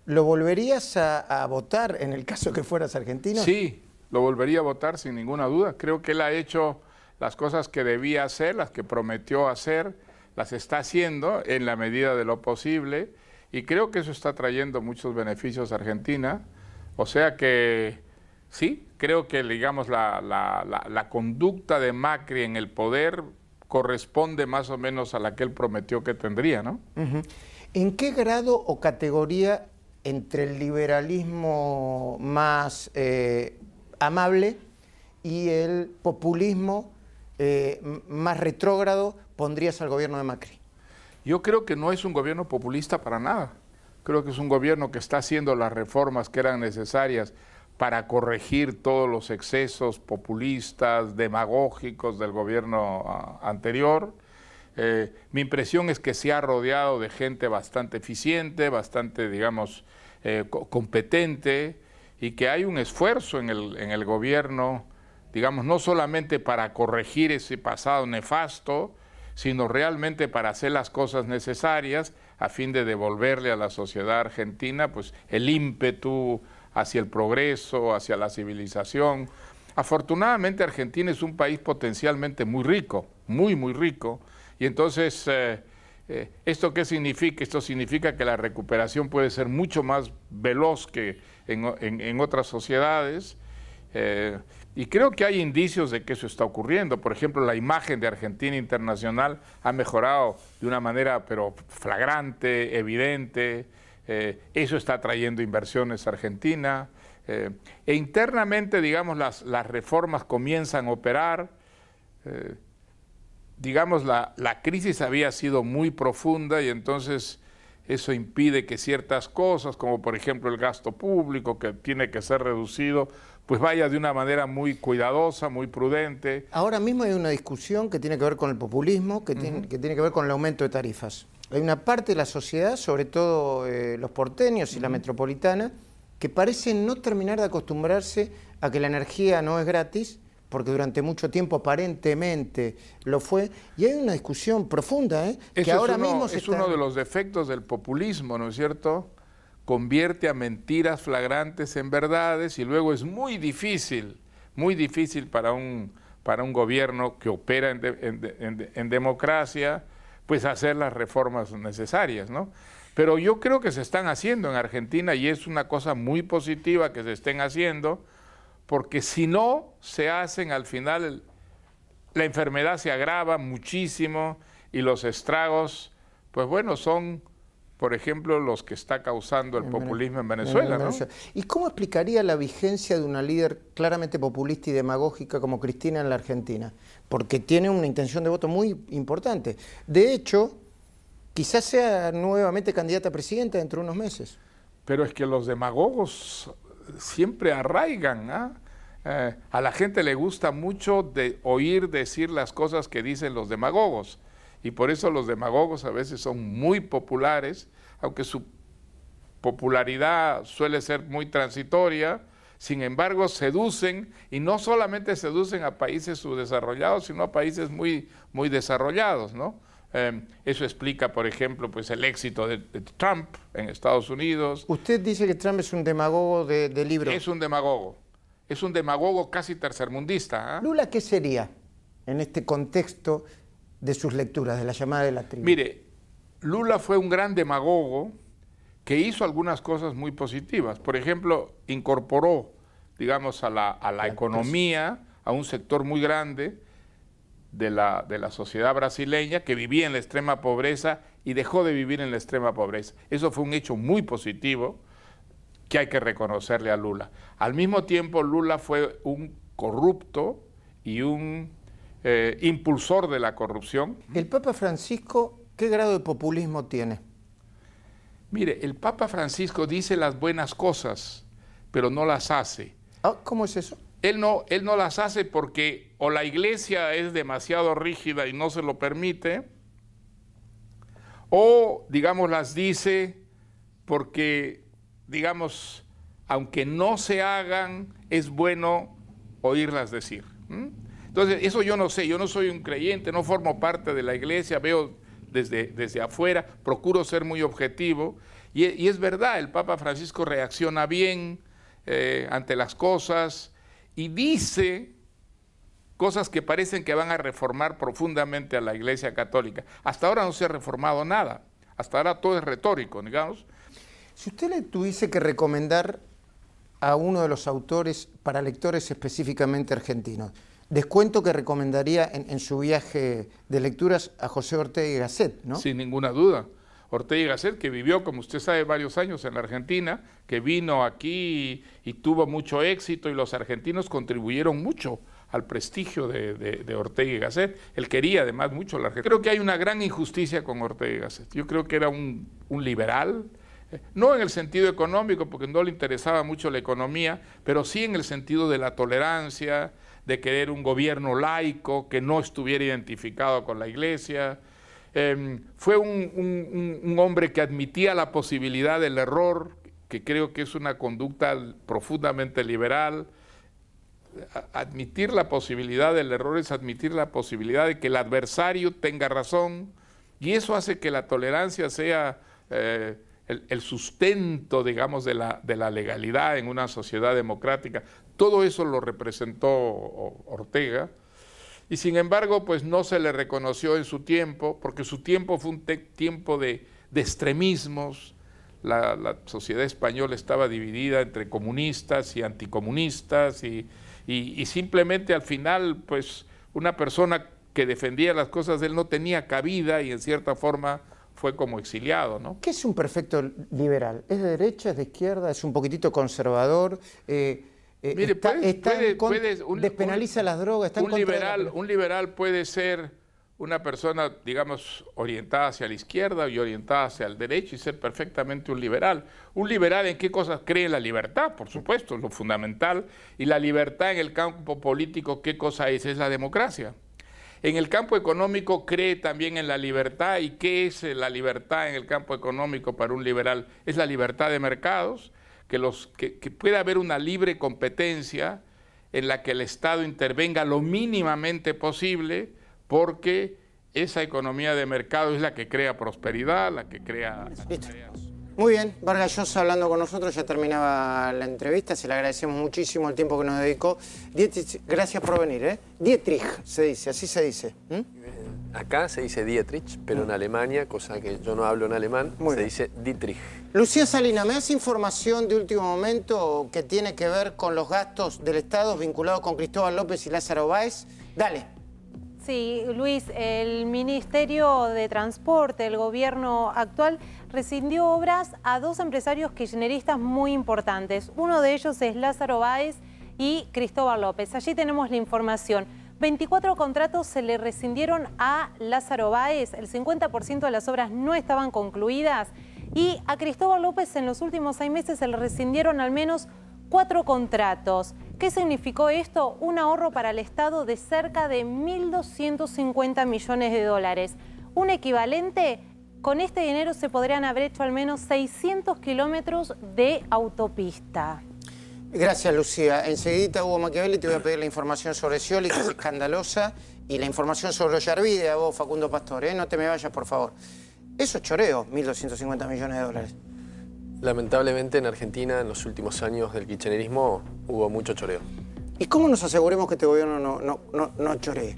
¿Lo volverías a votar en el caso que fueras argentino? Sí, lo volvería a votar sin ninguna duda. Creo que él ha hecho las cosas que debía hacer, las que prometió hacer, las está haciendo en la medida de lo posible y creo que eso está trayendo muchos beneficios a Argentina. O sea que sí, creo que digamos la conducta de Macri en el poder corresponde más o menos a la que él prometió que tendría, ¿no? ¿En qué grado o categoría entre el liberalismo más amable y el populismo más retrógrado pondrías al gobierno de Macri? Yo creo que no es un gobierno populista para nada. Creo que es un gobierno que está haciendo las reformas que eran necesarias para corregir todos los excesos populistas, demagógicos del gobierno anterior. Mi impresión es que se ha rodeado de gente bastante eficiente, bastante, digamos, competente, y que hay un esfuerzo en el gobierno, digamos, no solamente para corregir ese pasado nefasto, sino realmente para hacer las cosas necesarias a fin de devolverle a la sociedad argentina pues, el ímpetu hacia el progreso, hacia la civilización. Afortunadamente Argentina es un país potencialmente muy rico, muy rico, y entonces, ¿esto qué significa? Esto significa que la recuperación puede ser mucho más veloz que en otras sociedades, y creo que hay indicios de que eso está ocurriendo. Por ejemplo, la imagen de Argentina internacional ha mejorado de una manera pero flagrante, evidente. Eso está trayendo inversiones a Argentina. E internamente, digamos, las reformas comienzan a operar. Digamos, la crisis había sido muy profunda y entonces eso impide que ciertas cosas, como por ejemplo el gasto público, que tiene que ser reducido, pues vaya de una manera muy cuidadosa, muy prudente. Ahora mismo hay una discusión que tiene que ver con el populismo, que tiene que ver con el aumento de tarifas. Hay una parte de la sociedad, sobre todo los porteños y la metropolitana, que parecen no terminar de acostumbrarse a que la energía no es gratis, porque durante mucho tiempo aparentemente lo fue, y hay una discusión profunda, que ahora mismo es uno de los defectos del populismo, ¿no es cierto? Convierte a mentiras flagrantes en verdades y luego es muy difícil para un gobierno que opera en democracia, pues hacer las reformas necesarias, ¿no? Pero yo creo que se están haciendo en Argentina y es una cosa muy positiva que se estén haciendo, porque si no se hacen, al final la enfermedad se agrava muchísimo y los estragos, pues bueno, son, por ejemplo, los que está causando el populismo en Venezuela, ¿no? ¿Y cómo explicaría la vigencia de una líder claramente populista y demagógica como Cristina en la Argentina? Porque tiene una intención de voto muy importante. De hecho, quizás sea nuevamente candidata a presidenta dentro de unos meses. Pero es que los demagogos siempre arraigan, a la gente le gusta mucho oír decir las cosas que dicen los demagogos y por eso los demagogos a veces son muy populares, aunque su popularidad suele ser muy transitoria. Sin embargo seducen, y no solamente seducen a países subdesarrollados, sino a países muy desarrollados, ¿no? Eso explica, por ejemplo, pues el éxito de Trump en Estados Unidos. Usted dice que Trump es un demagogo de libro. Es un demagogo casi tercermundista. ¿Lula qué sería en este contexto de sus lecturas, de la llamada de la tribu? Mire, Lula fue un gran demagogo que hizo algunas cosas muy positivas. Por ejemplo, incorporó, digamos, a la economía, a un sector muy grande de la sociedad brasileña que vivía en la extrema pobreza y dejó de vivir en la extrema pobreza. Eso fue un hecho muy positivo que hay que reconocerle a Lula. Al mismo tiempo, Lula fue un corrupto y un impulsor de la corrupción. ¿El Papa Francisco qué grado de populismo tiene? Mire, el Papa Francisco dice las buenas cosas, pero no las hace. ¿Cómo es eso? Él no las hace porque o la iglesia es demasiado rígida y no se lo permite, o, digamos, las dice porque, digamos, aunque no se hagan, es bueno oírlas decir. Entonces, eso yo no sé, yo no soy un creyente, no formo parte de la iglesia, veo desde afuera, procuro ser muy objetivo, y es verdad, el Papa Francisco reacciona bien ante las cosas y dice cosas que parecen que van a reformar profundamente a la Iglesia Católica. Hasta ahora no se ha reformado nada, hasta ahora todo es retórico, digamos. Si usted le tuviese que recomendar a uno de los autores para lectores específicamente argentinos, descuento que recomendaría en su viaje de lecturas a José Ortega y Gasset, ¿no? Sin ninguna duda. Ortega y Gasset, que vivió, como usted sabe, varios años en la Argentina, que vino aquí y tuvo mucho éxito, y los argentinos contribuyeron mucho al prestigio de Ortega y Gasset. Él quería además mucho la Argentina. Creo que hay una gran injusticia con Ortega y Gasset. Yo creo que era un liberal, no en el sentido económico, porque no le interesaba mucho la economía, pero sí en el sentido de la tolerancia, de querer un gobierno laico que no estuviera identificado con la Iglesia. Fue un hombre que admitía la posibilidad del error, que creo que es una conducta profundamente liberal. Admitir la posibilidad del error es admitir la posibilidad de que el adversario tenga razón, y eso hace que la tolerancia sea el sustento, digamos, de la legalidad en una sociedad democrática. Todo eso lo representó Ortega, y sin embargo, pues no se le reconoció en su tiempo, porque su tiempo fue un tiempo de extremismos. La sociedad española estaba dividida entre comunistas y anticomunistas, y simplemente al final, pues una persona que defendía las cosas de él no tenía cabida, y en cierta forma fue como exiliado, ¿no? ¿Qué es un perfecto liberal? ¿Es de derecha, es de izquierda, es un poquito conservador? Mire, despenaliza las drogas. Un liberal puede ser una persona, digamos, orientada hacia la izquierda y orientada hacia el derecho, y ser perfectamente un liberal. ¿Un liberal en qué cosas cree? En la libertad, por supuesto, es lo fundamental. Y la libertad en el campo político, ¿qué cosa es? Es la democracia. En el campo económico cree también en la libertad. ¿Y qué es la libertad en el campo económico para un liberal? Es la libertad de mercados, que pueda haber una libre competencia en la que el Estado intervenga lo mínimamente posible, porque esa economía de mercado es la que crea prosperidad, la que crea... Muy bien, Vargas Llosa hablando con nosotros, ya terminaba la entrevista, se le agradecemos muchísimo el tiempo que nos dedicó. Dietrich, gracias por venir, ¿eh? Dietrich se dice, así se dice. Acá se dice Dietrich, pero en Alemania, cosa que yo no hablo en alemán, se dice Dietrich. Lucía Salina, ¿me das información de último momento que tiene que ver con los gastos del Estado vinculados con Cristóbal López y Lázaro Báez? Dale. Sí, Luis, el Ministerio de Transporte, el gobierno actual, rescindió obras a dos empresarios kirchneristas muy importantes. Uno de ellos es Lázaro Báez y Cristóbal López. Allí tenemos la información. 24 contratos se le rescindieron a Lázaro Báez, el 50% de las obras no estaban concluidas, y a Cristóbal López en los últimos 6 meses se le rescindieron al menos 4 contratos. ¿Qué significó esto? Un ahorro para el Estado de cerca de 1.250 millones de dólares. Un equivalente, con este dinero se podrían haber hecho al menos 600 kilómetros de autopista. Gracias, Lucía. Enseguida, Hugo Machiavelli, te voy a pedir la información sobre Scioli, que es escandalosa, y la información sobre Ollarvide, a vos, Facundo Pastore, ¿eh? No te me vayas, por favor. Eso es choreo, 1.250 millones de dólares. Lamentablemente en Argentina, en los últimos años del kirchnerismo, hubo mucho choreo. ¿Y cómo nos aseguremos que este gobierno no choree?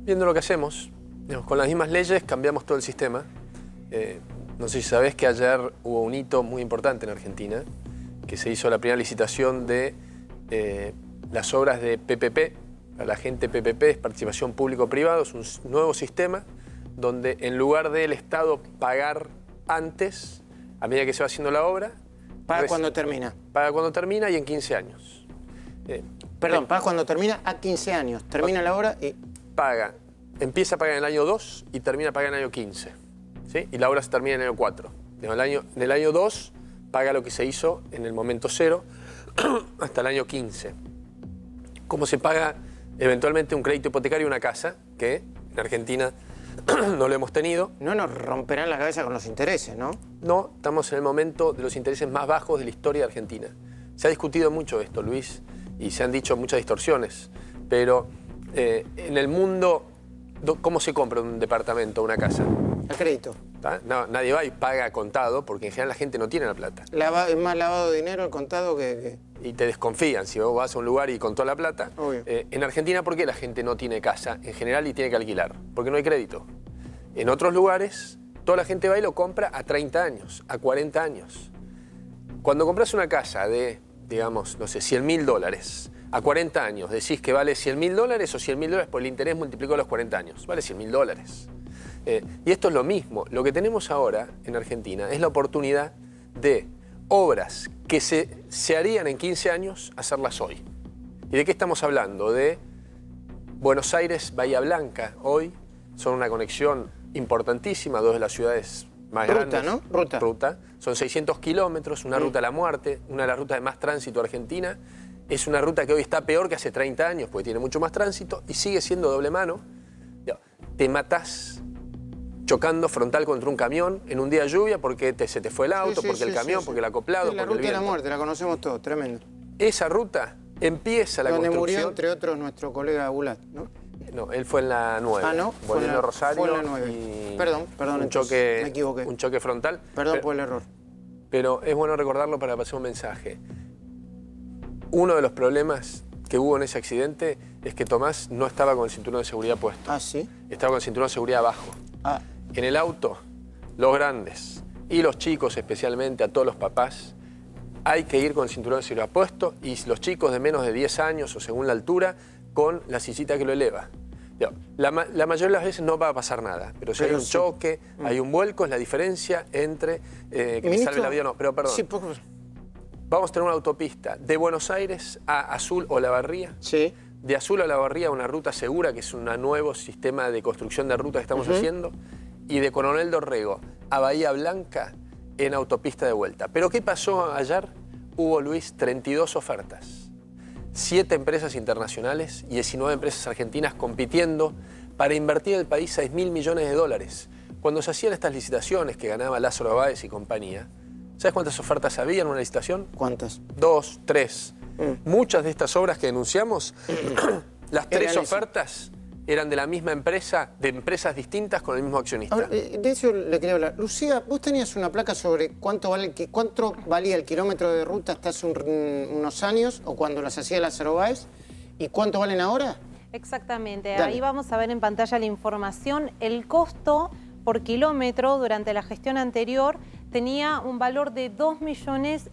Viendo lo que hacemos, digamos, con las mismas leyes cambiamos todo el sistema. No sé si sabés que ayer hubo un hito muy importante en Argentina, que se hizo la primera licitación de las obras de PPP. Para la gente, PPP es participación público-privado, es un nuevo sistema donde en lugar del Estado pagar antes, a medida que se va haciendo la obra... ¿Paga cuando termina? Paga cuando termina y en 15 años. Perdón, paga cuando termina a 15 años. Termina la obra y... Paga. Empieza a pagar en el año 2 y termina a pagar en el año 15. ¿Sí? Y la obra se termina en el año 4. En el año 2 paga lo que se hizo en el momento cero hasta el año 15. ¿Cómo se paga eventualmente un crédito hipotecario y una casa? Que en Argentina no lo hemos tenido. No nos romperán la cabeza con los intereses, ¿no? No, estamos en el momento de los intereses más bajos de la historia de Argentina. Se ha discutido mucho esto, Luis, y se han dicho muchas distorsiones, pero en el mundo, ¿cómo se compra un departamento o una casa? A crédito. No, nadie va y paga contado, porque en general la gente no tiene la plata. Es más lavado de dinero el contado que... Y te desconfían si vos vas a un lugar y con toda la plata. En Argentina, ¿por qué la gente no tiene casa en general y tiene que alquilar? Porque no hay crédito. En otros lugares, toda la gente va y lo compra a 30 años, a 40 años. Cuando compras una casa de, digamos, no sé, $100.000 a 40 años, decís que vale $100.000 o $100.000 por el interés multiplicado a los 40 años. Vale $100.000. Y esto es lo mismo. Lo que tenemos ahora en Argentina es la oportunidad de obras que se harían en 15 años, hacerlas hoy. ¿Y de qué estamos hablando? De Buenos Aires, Bahía Blanca. Hoy son una conexión importantísima, dos de las ciudades más grandes. ¿no? Ruta. Son 600 kilómetros, una ruta a la muerte, una de las rutas de más tránsito de Argentina. Es una ruta que hoy está peor que hace 30 años, porque tiene mucho más tránsito y sigue siendo doble mano. Te matás chocando frontal contra un camión en un día de lluvia porque se te fue el auto, porque el camión, porque el acoplado, la porque el ruta de la viento. muerte, la conocemos todos, tremendo. Esa ruta empieza la Donde construcción... murió, entre otros, nuestro colega Bulat, ¿no? No, él fue en la 9. Ah, ¿no? Volviendo a Rosario. Fue en la 9. Y Perdón, me equivoqué. Un choque frontal. Perdón por el error. Pero es bueno recordarlo para pasar un mensaje. Uno de los problemas que hubo en ese accidente es que Tomás no estaba con el cinturón de seguridad puesto. Ah, ¿sí? Estaba con el cinturón de seguridad abajo. Ah. En el auto, los grandes y los chicos especialmente, a todos los papás, hay que ir con el cinturón de seguridad puesto y los chicos de menos de 10 años o según la altura, con la sillita que lo eleva. La mayoría de las veces no va a pasar nada, pero si hay un choque, hay un vuelco, es la diferencia entre que te salve la vida o no. Pero perdón, Sí, vamos a tener una autopista de Buenos Aires a Azul o Olavarría. Sí. De Azul a Olavarría una ruta segura, que es un nuevo sistema de construcción de ruta que estamos haciendo. Y de Coronel Dorrego a Bahía Blanca en autopista de vuelta. ¿Pero qué pasó ayer? Hubo, Luis, 32 ofertas. 7 empresas internacionales y 19 empresas argentinas compitiendo para invertir en el país $6.000 millones. Cuando se hacían estas licitaciones que ganaba Lázaro Báez y compañía, ¿sabes cuántas ofertas había en una licitación? ¿Cuántas? 2, 3. Muchas de estas obras que denunciamos, las 3 ofertas eran de la misma empresa, de empresas distintas con el mismo accionista. Ahora, de eso le quería hablar. Lucía, vos tenías una placa sobre cuánto valía el kilómetro de ruta hasta hace unos años, o cuando las hacía Lázaro Báez, y cuánto valen ahora. Exactamente. Dale. Ahí vamos a ver en pantalla la información. El costo por kilómetro durante la gestión anterior tenía un valor de $2 millones.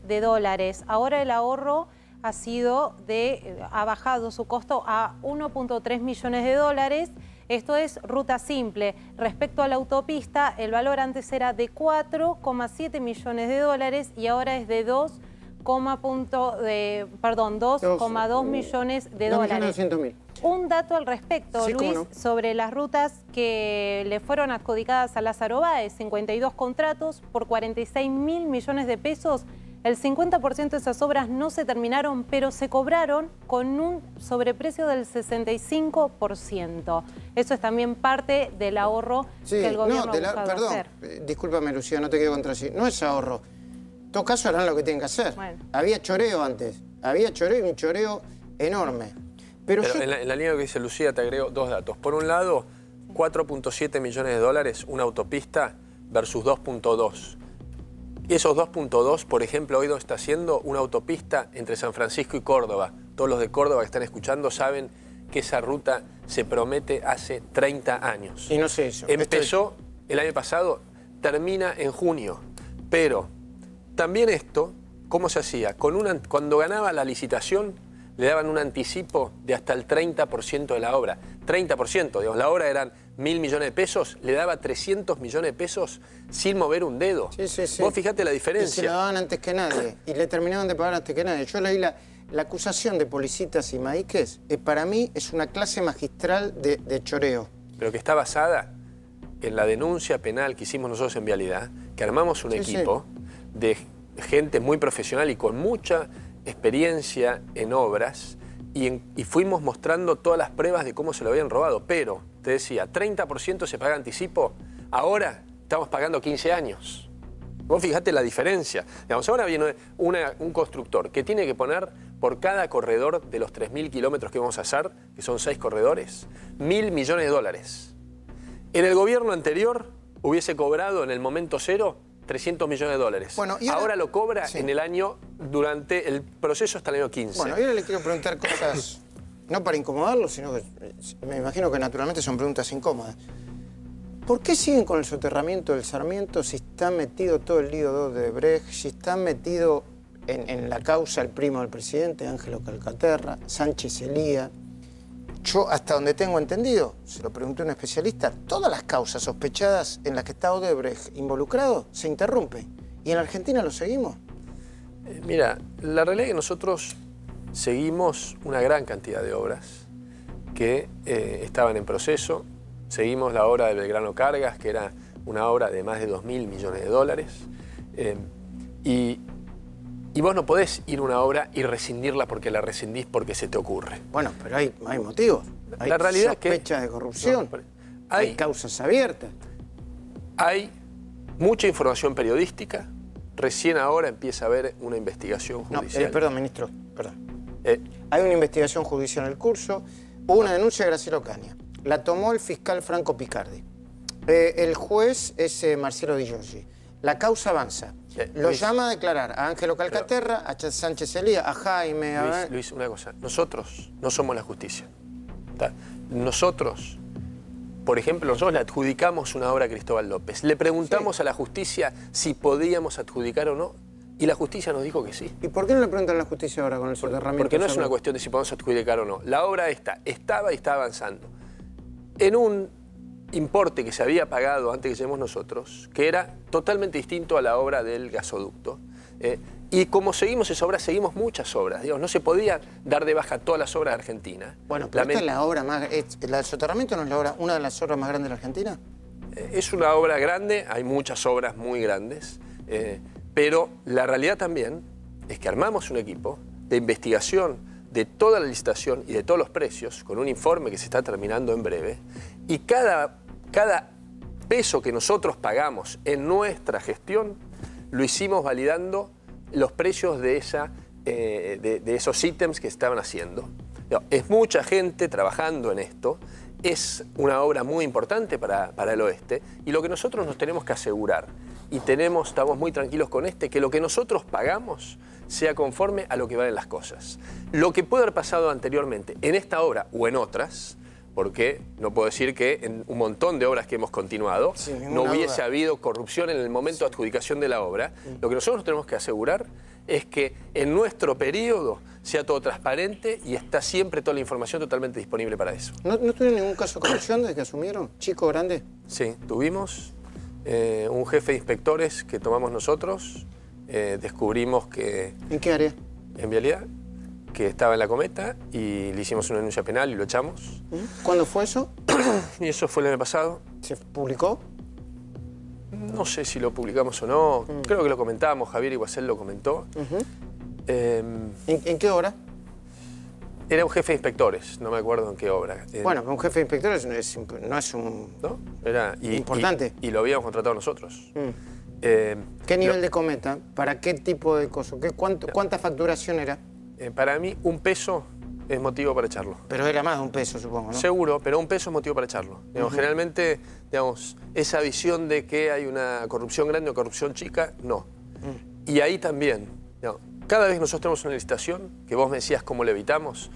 Ahora el ahorro ha bajado su costo a $1.3 millones. Esto es ruta simple. Respecto a la autopista, el valor antes era de $4,7 millones y ahora es de 2,2 millones de dólares. Un dato al respecto, Sí, Luis, ¿cómo no? sobre las rutas que le fueron adjudicadas a Lázaro Báez, 52 contratos por $46.000 millones. El 50% de esas obras no se terminaron, pero se cobraron con un sobreprecio del 65%. Eso es también parte del ahorro que el gobierno ha buscado hacer. Discúlpame, Lucía, no te quiero contradecir. No es ahorro. En todo caso harán lo que tienen que hacer. Bueno. Había choreo antes. Había choreo y un choreo enorme. Pero yo... en la línea que dice Lucía te agrego 2 datos. Por un lado, $4.7 millones, una autopista versus 2.2. Y esos 2.2, por ejemplo, hoy está haciendo una autopista entre San Francisco y Córdoba. Todos los de Córdoba que están escuchando saben que esa ruta se promete hace 30 años. Y no sé eso. Empezó el año pasado, termina en junio. Pero también esto, ¿cómo se hacía? Cuando ganaba la licitación, le daban un anticipo de hasta el 30% de la obra. 30%, digamos, la obra eran $1.000 millones, le daba $300 millones sin mover un dedo. Sí. Vos fijate la diferencia. Y se la daban antes que nadie. Y le terminaban de pagar antes que nadie. Yo leí la acusación de Policitas y Maíquez. Para mí es una clase magistral de choreo. Pero que está basada en la denuncia penal que hicimos nosotros en Vialidad, que armamos un equipo de gente muy profesional y con mucha experiencia en obras, y fuimos mostrando todas las pruebas de cómo se lo habían robado. Pero, te decía, 30% se paga anticipo, ahora estamos pagando 15 años. Vos fijate la diferencia. Digamos, ahora viene un constructor que tiene que poner por cada corredor de los 3.000 kilómetros que vamos a hacer, que son 6 corredores, $1.000 millones. En el gobierno anterior hubiese cobrado en el momento cero $300 millones. Bueno, y ahora lo cobra en el año, durante el proceso hasta el año 15. Bueno, y ahora le quiero preguntar cosas, no para incomodarlo, sino que me imagino que naturalmente son preguntas incómodas. ¿Por qué siguen con el soterramiento del Sarmiento si está metido todo el lío de Odebrecht, si está metido en la causa el primo del presidente, Ángelo Calcaterra, Sánchez Elía? Yo, hasta donde tengo entendido, se lo pregunté a un especialista, todas las causas sospechadas en las que está Odebrecht involucrado se interrumpen. ¿Y en Argentina lo seguimos? Mira, la realidad es que nosotros seguimos una gran cantidad de obras que estaban en proceso. Seguimos la obra de Belgrano Cargas, que era una obra de más de $2.000 millones. Y vos no podés ir a una obra y rescindirla porque la rescindís porque se te ocurre. Bueno, pero hay motivos. Hay la realidad sospechas de corrupción, no, hay causas abiertas. Hay mucha información periodística. Recién ahora empieza a haber una investigación judicial. Perdón, ministro, perdón. Hay una investigación judicial en el curso, hubo una denuncia de Graciela Ocaña. La tomó el fiscal Franco Picardi. El juez es Marcelo Di Giorgi. La causa avanza. Lo llama a declarar a Ángelo Calcaterra, a Sánchez Elía, a Jaime... Luis, una cosa. Nosotros no somos la justicia. ¿Está? Nosotros, por ejemplo, nosotros le adjudicamos una obra a Cristóbal López. Le preguntamos a la justicia si podíamos adjudicar o no, y la justicia nos dijo que sí. ¿Y por qué no le preguntan a la justicia ahora con el soterramiento? Porque no es una cuestión de si podemos adjudicar o no. La obra estaba y está avanzando en un importe que se había pagado antes que lleguemos nosotros, que era totalmente distinto a la obra del gasoducto. Y como seguimos esa obra, seguimos muchas obras. Digamos, no se podía dar de baja todas las obras de Argentina. Bueno, pero esta es la obra más... ¿El soterramiento no es una de las obras más grandes de la Argentina? Es una obra grande, hay muchas obras muy grandes, pero la realidad también es que armamos un equipo de investigación de toda la licitación y de todos los precios, con un informe que se está terminando en breve, y cada peso que nosotros pagamos en nuestra gestión, lo hicimos validando los precios de esos ítems que estaban haciendo. Es mucha gente trabajando en esto, es una obra muy importante para el oeste, y lo que nosotros nos tenemos que asegurar, y estamos muy tranquilos con que lo que nosotros pagamos sea conforme a lo que valen las cosas. Lo que puede haber pasado anteriormente en esta obra o en otras, porque no puedo decir que en un montón de obras que hemos continuado no hubiese habido corrupción en el momento de adjudicación de la obra, lo que nosotros tenemos que asegurar es que en nuestro periodo sea todo transparente y está siempre toda la información totalmente disponible para eso. ¿No tuvieron ningún caso de corrupción desde que asumieron? ¿Chico, grande? Sí, tuvimos un jefe de inspectores que tomamos nosotros. Descubrimos que... ¿En qué área? En vialidad, que estaba en la cometa, y le hicimos una denuncia penal y lo echamos. ¿Cuándo fue eso? Y eso fue el año pasado. ¿Se publicó? No sé si lo publicamos o no. Creo que lo comentábamos, Javier Iguacel lo comentó. ¿En qué obra? Era un jefe de inspectores, no me acuerdo en qué obra. Bueno, un jefe de inspectores no es un... ¿No? Era, importante. Y lo habíamos contratado nosotros. ¿Qué nivel de cometa? ¿Para qué tipo de cosas? ¿Cuánta facturación era? Para mí, un peso es motivo para echarlo. Pero era más de un peso, supongo, ¿no? Seguro, pero un peso es motivo para echarlo. Generalmente, esa visión de que hay una corrupción grande o corrupción chica, no. Y ahí también, cada vez que nosotros tenemos una licitación, que vos me decías cómo la evitamos,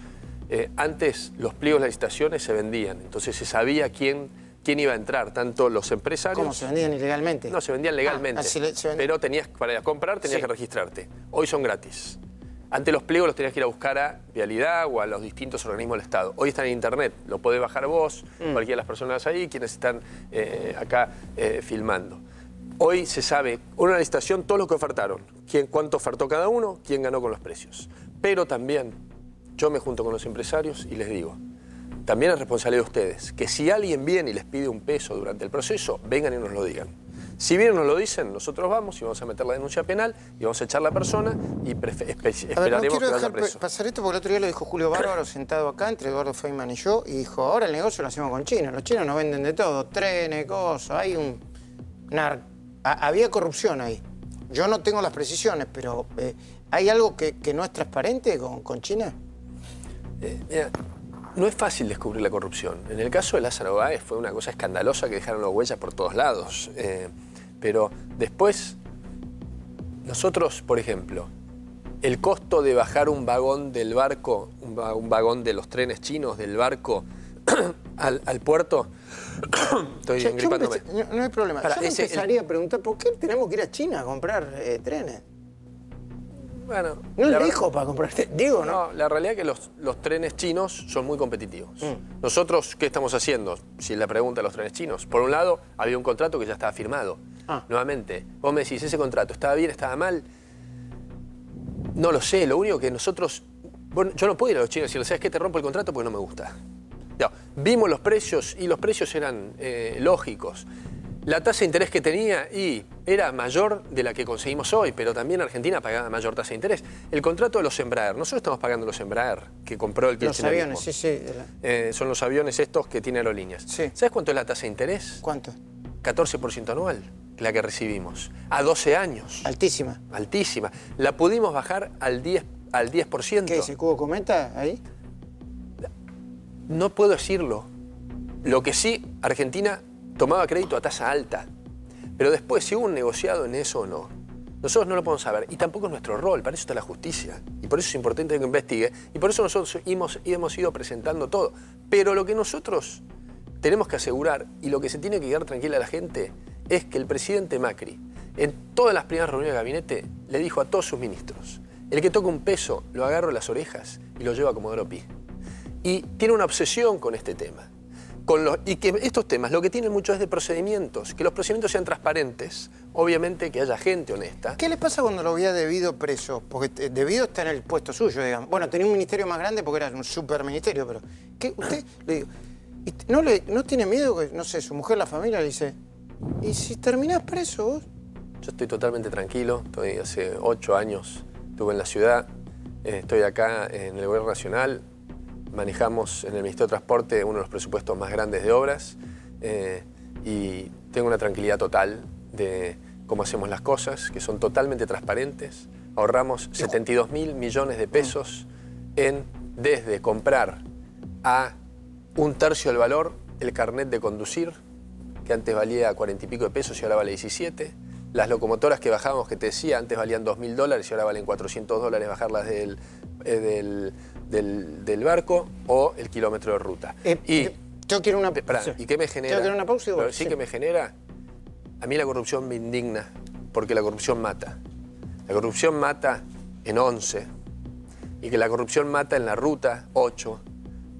antes los pliegos de las licitaciones se vendían, entonces se sabía quién iba a entrar, tanto los empresarios... ¿Cómo? ¿Se vendían ilegalmente? No, se vendían legalmente, pero para comprar tenías que registrarte. Hoy son gratis. Antes los pliegos los tenías que ir a buscar a Vialidad o a los distintos organismos del Estado. Hoy están en Internet, lo podés bajar vos, cualquiera de las personas ahí, quienes están acá filmando. Hoy se sabe, una licitación, todo lo que ofertaron, cuánto ofertó cada uno, quién ganó con los precios. Pero también, yo me junto con los empresarios y les digo, también es responsabilidad de ustedes, que si alguien viene y les pide un peso durante el proceso, vengan y nos lo digan. Si bien nos lo dicen, nosotros vamos y vamos a meter la denuncia penal y vamos a echar a la persona y esperaremos que vaya preso. Pasar esto porque el otro día lo dijo Julio Bárbaro sentado acá entre Eduardo Feynman y yo y dijo, ahora el negocio lo hacemos con China. Los chinos nos venden de todo, trenes, cosas, hay había corrupción ahí. Yo no tengo las precisiones, pero ¿hay algo que no es transparente con China? Mira, no es fácil descubrir la corrupción. En el caso de Lázaro Báez fue una cosa escandalosa que dejaron las huellas por todos lados. Pero después, nosotros, por ejemplo, el costo de bajar un vagón del barco, un vagón de los trenes chinos del barco al puerto, estoy engripándome. No hay problema. Yo empezaría a preguntar, ¿por qué tenemos que ir a China a comprar trenes? Bueno, no es lejos para comprar trenes, digo, ¿no? No, la realidad es que los trenes chinos son muy competitivos. Nosotros, ¿qué estamos haciendo? Si la pregunta de los trenes chinos. Por un lado, había un contrato que ya estaba firmado. Nuevamente, vos me decís, ¿ese contrato estaba bien, estaba mal? No lo sé, lo único que nosotros... Bueno, yo no puedo ir a los chinos y decirles, ¿sabes qué? Te rompo el contrato porque no me gusta. No, vimos los precios y los precios eran lógicos. La tasa de interés que tenía era mayor de la que conseguimos hoy, pero también Argentina pagaba mayor tasa de interés. El contrato de los Embraer, nosotros estamos pagando los Embraer que compró el kirchnerismo. Los aviones, sí. Son los aviones estos que tiene aerolíneas. Sí. ¿Sabes cuánto es la tasa de interés? ¿Cuánto? 14% anual, la que recibimos. A 12 años. Altísima. Altísima. La pudimos bajar al 10%. ¿Qué es el cubo cometa ahí? No puedo decirlo. Lo que sí, Argentina tomaba crédito a tasa alta. Pero después, si hubo un negociado en eso o no, nosotros no lo podemos saber. Y tampoco es nuestro rol, para eso está la justicia. Y por eso es importante que investigue. Y por eso nosotros hemos ido presentando todo. Pero lo que nosotros tenemos que asegurar, y lo que se tiene que quedar tranquila a la gente, es que el presidente Macri, en todas las primeras reuniones de gabinete, le dijo a todos sus ministros, el que toca un peso, lo agarro en las orejas y lo llevo a Comodoro Pi. Y tiene una obsesión con este tema. Y que estos temas lo que tienen mucho es de procedimientos, que los procedimientos sean transparentes, obviamente que haya gente honesta. ¿Qué le pasa cuando lo había Debido preso? Porque Debido está en el puesto suyo, digamos. Bueno, tenía un ministerio más grande porque era un superministerio, pero ¿qué? Usted le digo, ¿no tiene miedo que, no sé, su mujer, la familia le dice, ¿y si terminás preso vos? Yo estoy totalmente tranquilo, estoy hace 8 años, estuve en la ciudad, estoy acá en el Gobierno Nacional. Manejamos en el Ministerio de Transporte uno de los presupuestos más grandes de obras y tengo una tranquilidad total de cómo hacemos las cosas, que son totalmente transparentes. Ahorramos 72.000 millones de pesos desde comprar a 1/3 del valor el carnet de conducir, que antes valía 40 y pico de pesos y ahora vale 17. Las locomotoras que bajábamos, que te decía, antes valían $2.000 y ahora valen $400 bajarlas del barco o el kilómetro de ruta. Yo quiero una... ¿Y qué me genera? Yo quiero una pausa y Pero sí que me genera... A mí la corrupción me indigna, porque la corrupción mata. La corrupción mata en 11, y que la corrupción mata en la ruta 8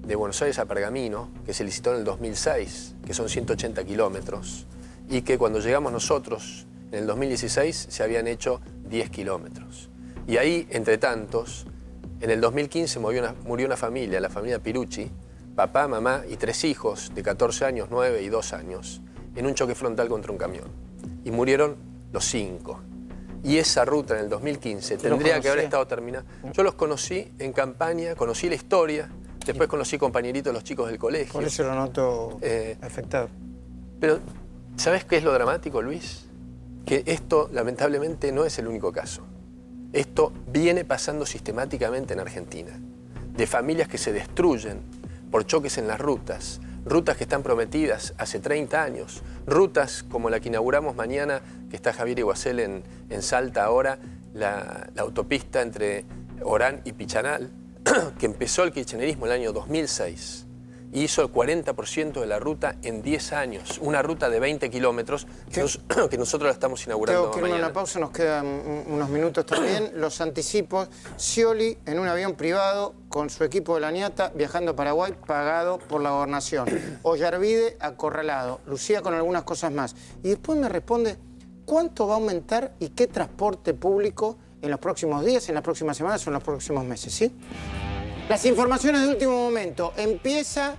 de Buenos Aires a Pergamino, que se licitó en el 2006, que son 180 kilómetros, y que cuando llegamos nosotros, en el 2016, se habían hecho 10 kilómetros. Y ahí, entre tantos, en el 2015 murió una familia, la familia Pirucci, papá, mamá y 3 hijos de 14 años, 9 y 2 años, en un choque frontal contra un camión. Y murieron los 5. Y esa ruta en el 2015 tendría que haber estado terminada. Yo los conocí en campaña, conocí la historia, después conocí compañeritos de los chicos del colegio. Por eso lo noto afectado. Pero, ¿sabes qué es lo dramático, Luis? Que esto, lamentablemente, no es el único caso. Esto viene pasando sistemáticamente en Argentina. De familias que se destruyen por choques en las rutas. Rutas que están prometidas hace 30 años. Rutas como la que inauguramos mañana, que está Javier Iguacel en Salta ahora, la autopista entre Orán y Pichanal, que empezó el kirchnerismo en el año 2006. Y hizo el 40% de la ruta en 10 años. Una ruta de 20 kilómetros que nosotros la estamos inaugurando mañana. Tengo que irme a una pausa, nos quedan unos minutos también. Los anticipos, Scioli en un avión privado con su equipo de la Niata viajando a Paraguay, pagado por la gobernación. Ollarvide acorralado, Lucía con algunas cosas más. Y después me responde, ¿cuánto va a aumentar y qué transporte público en los próximos días, en las próximas semanas o en los próximos meses? ¿Sí? Las informaciones de último momento. Empieza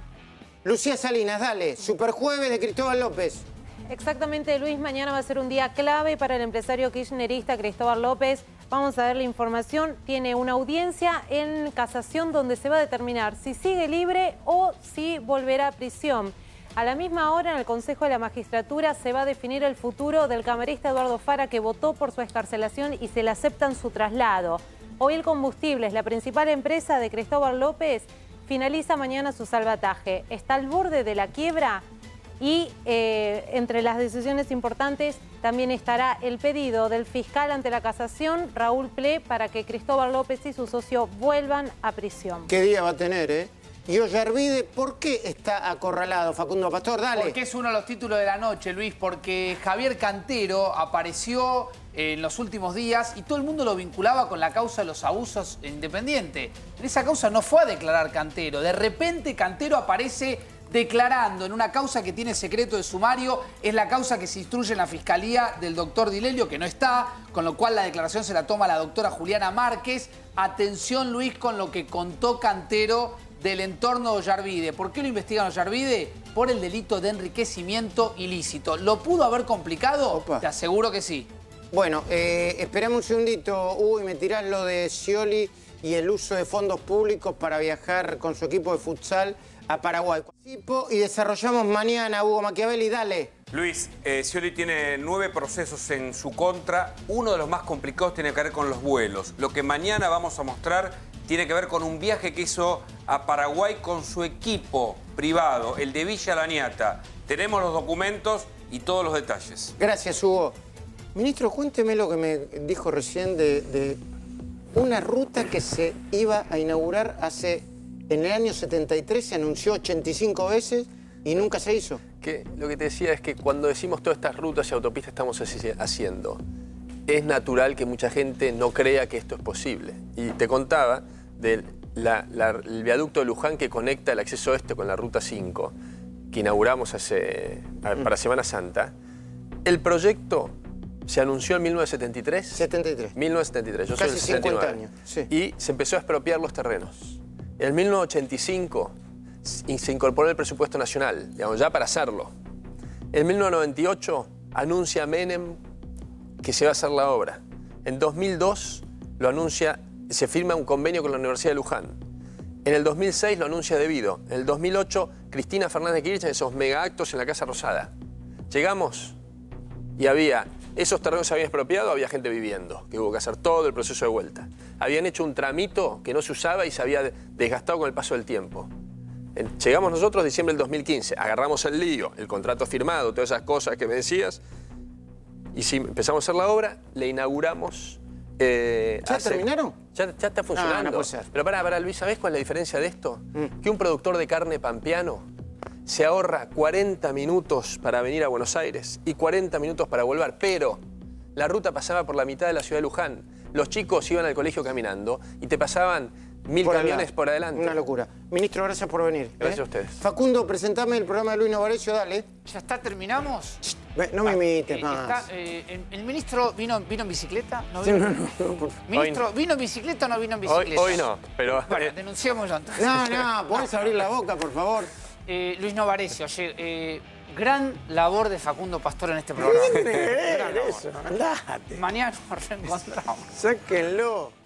Lucía Salinas, dale. Superjueves de Cristóbal López. Exactamente, Luis, mañana va a ser un día clave para el empresario kirchnerista Cristóbal López. Vamos a ver la información. Tiene una audiencia en casación donde se va a determinar si sigue libre o si volverá a prisión. A la misma hora, en el Consejo de la Magistratura se va a definir el futuro del camarista Eduardo Fara, que votó por su excarcelación y se le aceptan su traslado. Oil Combustibles, la principal empresa de Cristóbal López, finaliza mañana su salvataje. Está al borde de la quiebra y entre las decisiones importantes también estará el pedido del fiscal ante la casación, Raúl Ple, para que Cristóbal López y su socio vuelvan a prisión. ¿Qué día va a tener, eh? Y Ollarvide, ¿por qué está acorralado, Facundo Pastor? Dale. Porque es uno de los títulos de la noche, Luis, porque Javier Cantero apareció en los últimos días y todo el mundo lo vinculaba con la causa de los abusos en Independiente. En esa causa no fue a declarar Cantero. De repente Cantero aparece declarando en una causa que tiene secreto de sumario. Es la causa que se instruye en la fiscalía del doctor Di Lelio, que no está, con lo cual la declaración se la toma la doctora Juliana Márquez. Atención, Luis, con lo que contó Cantero del entorno de Ollarvide. ¿Por qué lo investigan Ollarvide? Por el delito de enriquecimiento ilícito. ¿Lo pudo haber complicado? Opa. Te aseguro que sí. Bueno, esperamos un segundito, Hugo, y me tirás lo de Scioli y el uso de fondos públicos para viajar con su equipo de futsal a Paraguay. Y desarrollamos mañana, Hugo Machiavelli, dale. Luis, Scioli tiene 9 procesos en su contra. Uno de los más complicados tiene que ver con los vuelos. Lo que mañana vamos a mostrar tiene que ver con un viaje que hizo a Paraguay con su equipo privado, el de Villa Laniata. Tenemos los documentos y todos los detalles. Gracias, Hugo. Ministro, cuénteme lo que me dijo recién de una ruta que se iba a inaugurar en el año 73, se anunció 85 veces y nunca se hizo. Lo que te decía es que cuando decimos todas estas rutas y autopistas estamos haciendo, es natural que mucha gente no crea que esto es posible. Y te contaba del el viaducto de Luján que conecta el acceso este con la Ruta 5, que inauguramos para Semana Santa. El proyecto se anunció en 1973. 73. 1973, yo soy del 79. 50 años, sí. Y se empezó a expropiar los terrenos. En 1985 se incorporó el presupuesto nacional, digamos, ya para hacerlo. En 1998 anuncia Menem que se va a hacer la obra. En 2002 lo anuncia, se firma un convenio con la Universidad de Luján. En el 2006 lo anuncia Debido. En el 2008 Cristina Fernández de Kirchner en esos mega actos en la Casa Rosada. Llegamos y esos terrenos se habían expropiado, había gente viviendo, que hubo que hacer todo el proceso de vuelta. Habían hecho un tramito que no se usaba y se había desgastado con el paso del tiempo. Llegamos nosotros en diciembre del 2015, agarramos el lío, el contrato firmado, todas esas cosas que me decías, y si empezamos a hacer la obra, le inauguramos... ¿Ya terminaron? Ya está funcionando. No puede ser. Pero pará, Luis, ¿sabés cuál es la diferencia de esto? Que un productor de carne pampeano se ahorra 40 minutos para venir a Buenos Aires y 40 minutos para volver, pero la ruta pasaba por la mitad de la ciudad de Luján. Los chicos iban al colegio caminando y te pasaban 1000 camiones por adelante. Una locura. Ministro, gracias por venir. Gracias a ustedes. Facundo, presentame el programa de Luis Novarecio, dale. ¿Ya está? ¿Terminamos? No me imites más. ¿El ministro vino en bicicleta? ¿No vino? No. ¿Ministro, vino en bicicleta o no vino en bicicleta? Hoy no, pero... Bueno, denunciamos ya entonces. No, podés abrir la boca, por favor. Luis Novarecio, gran labor de Facundo Pastor en este programa. ¿Qué eso? Andate. Mañana nos reencontramos. Sáquenlo.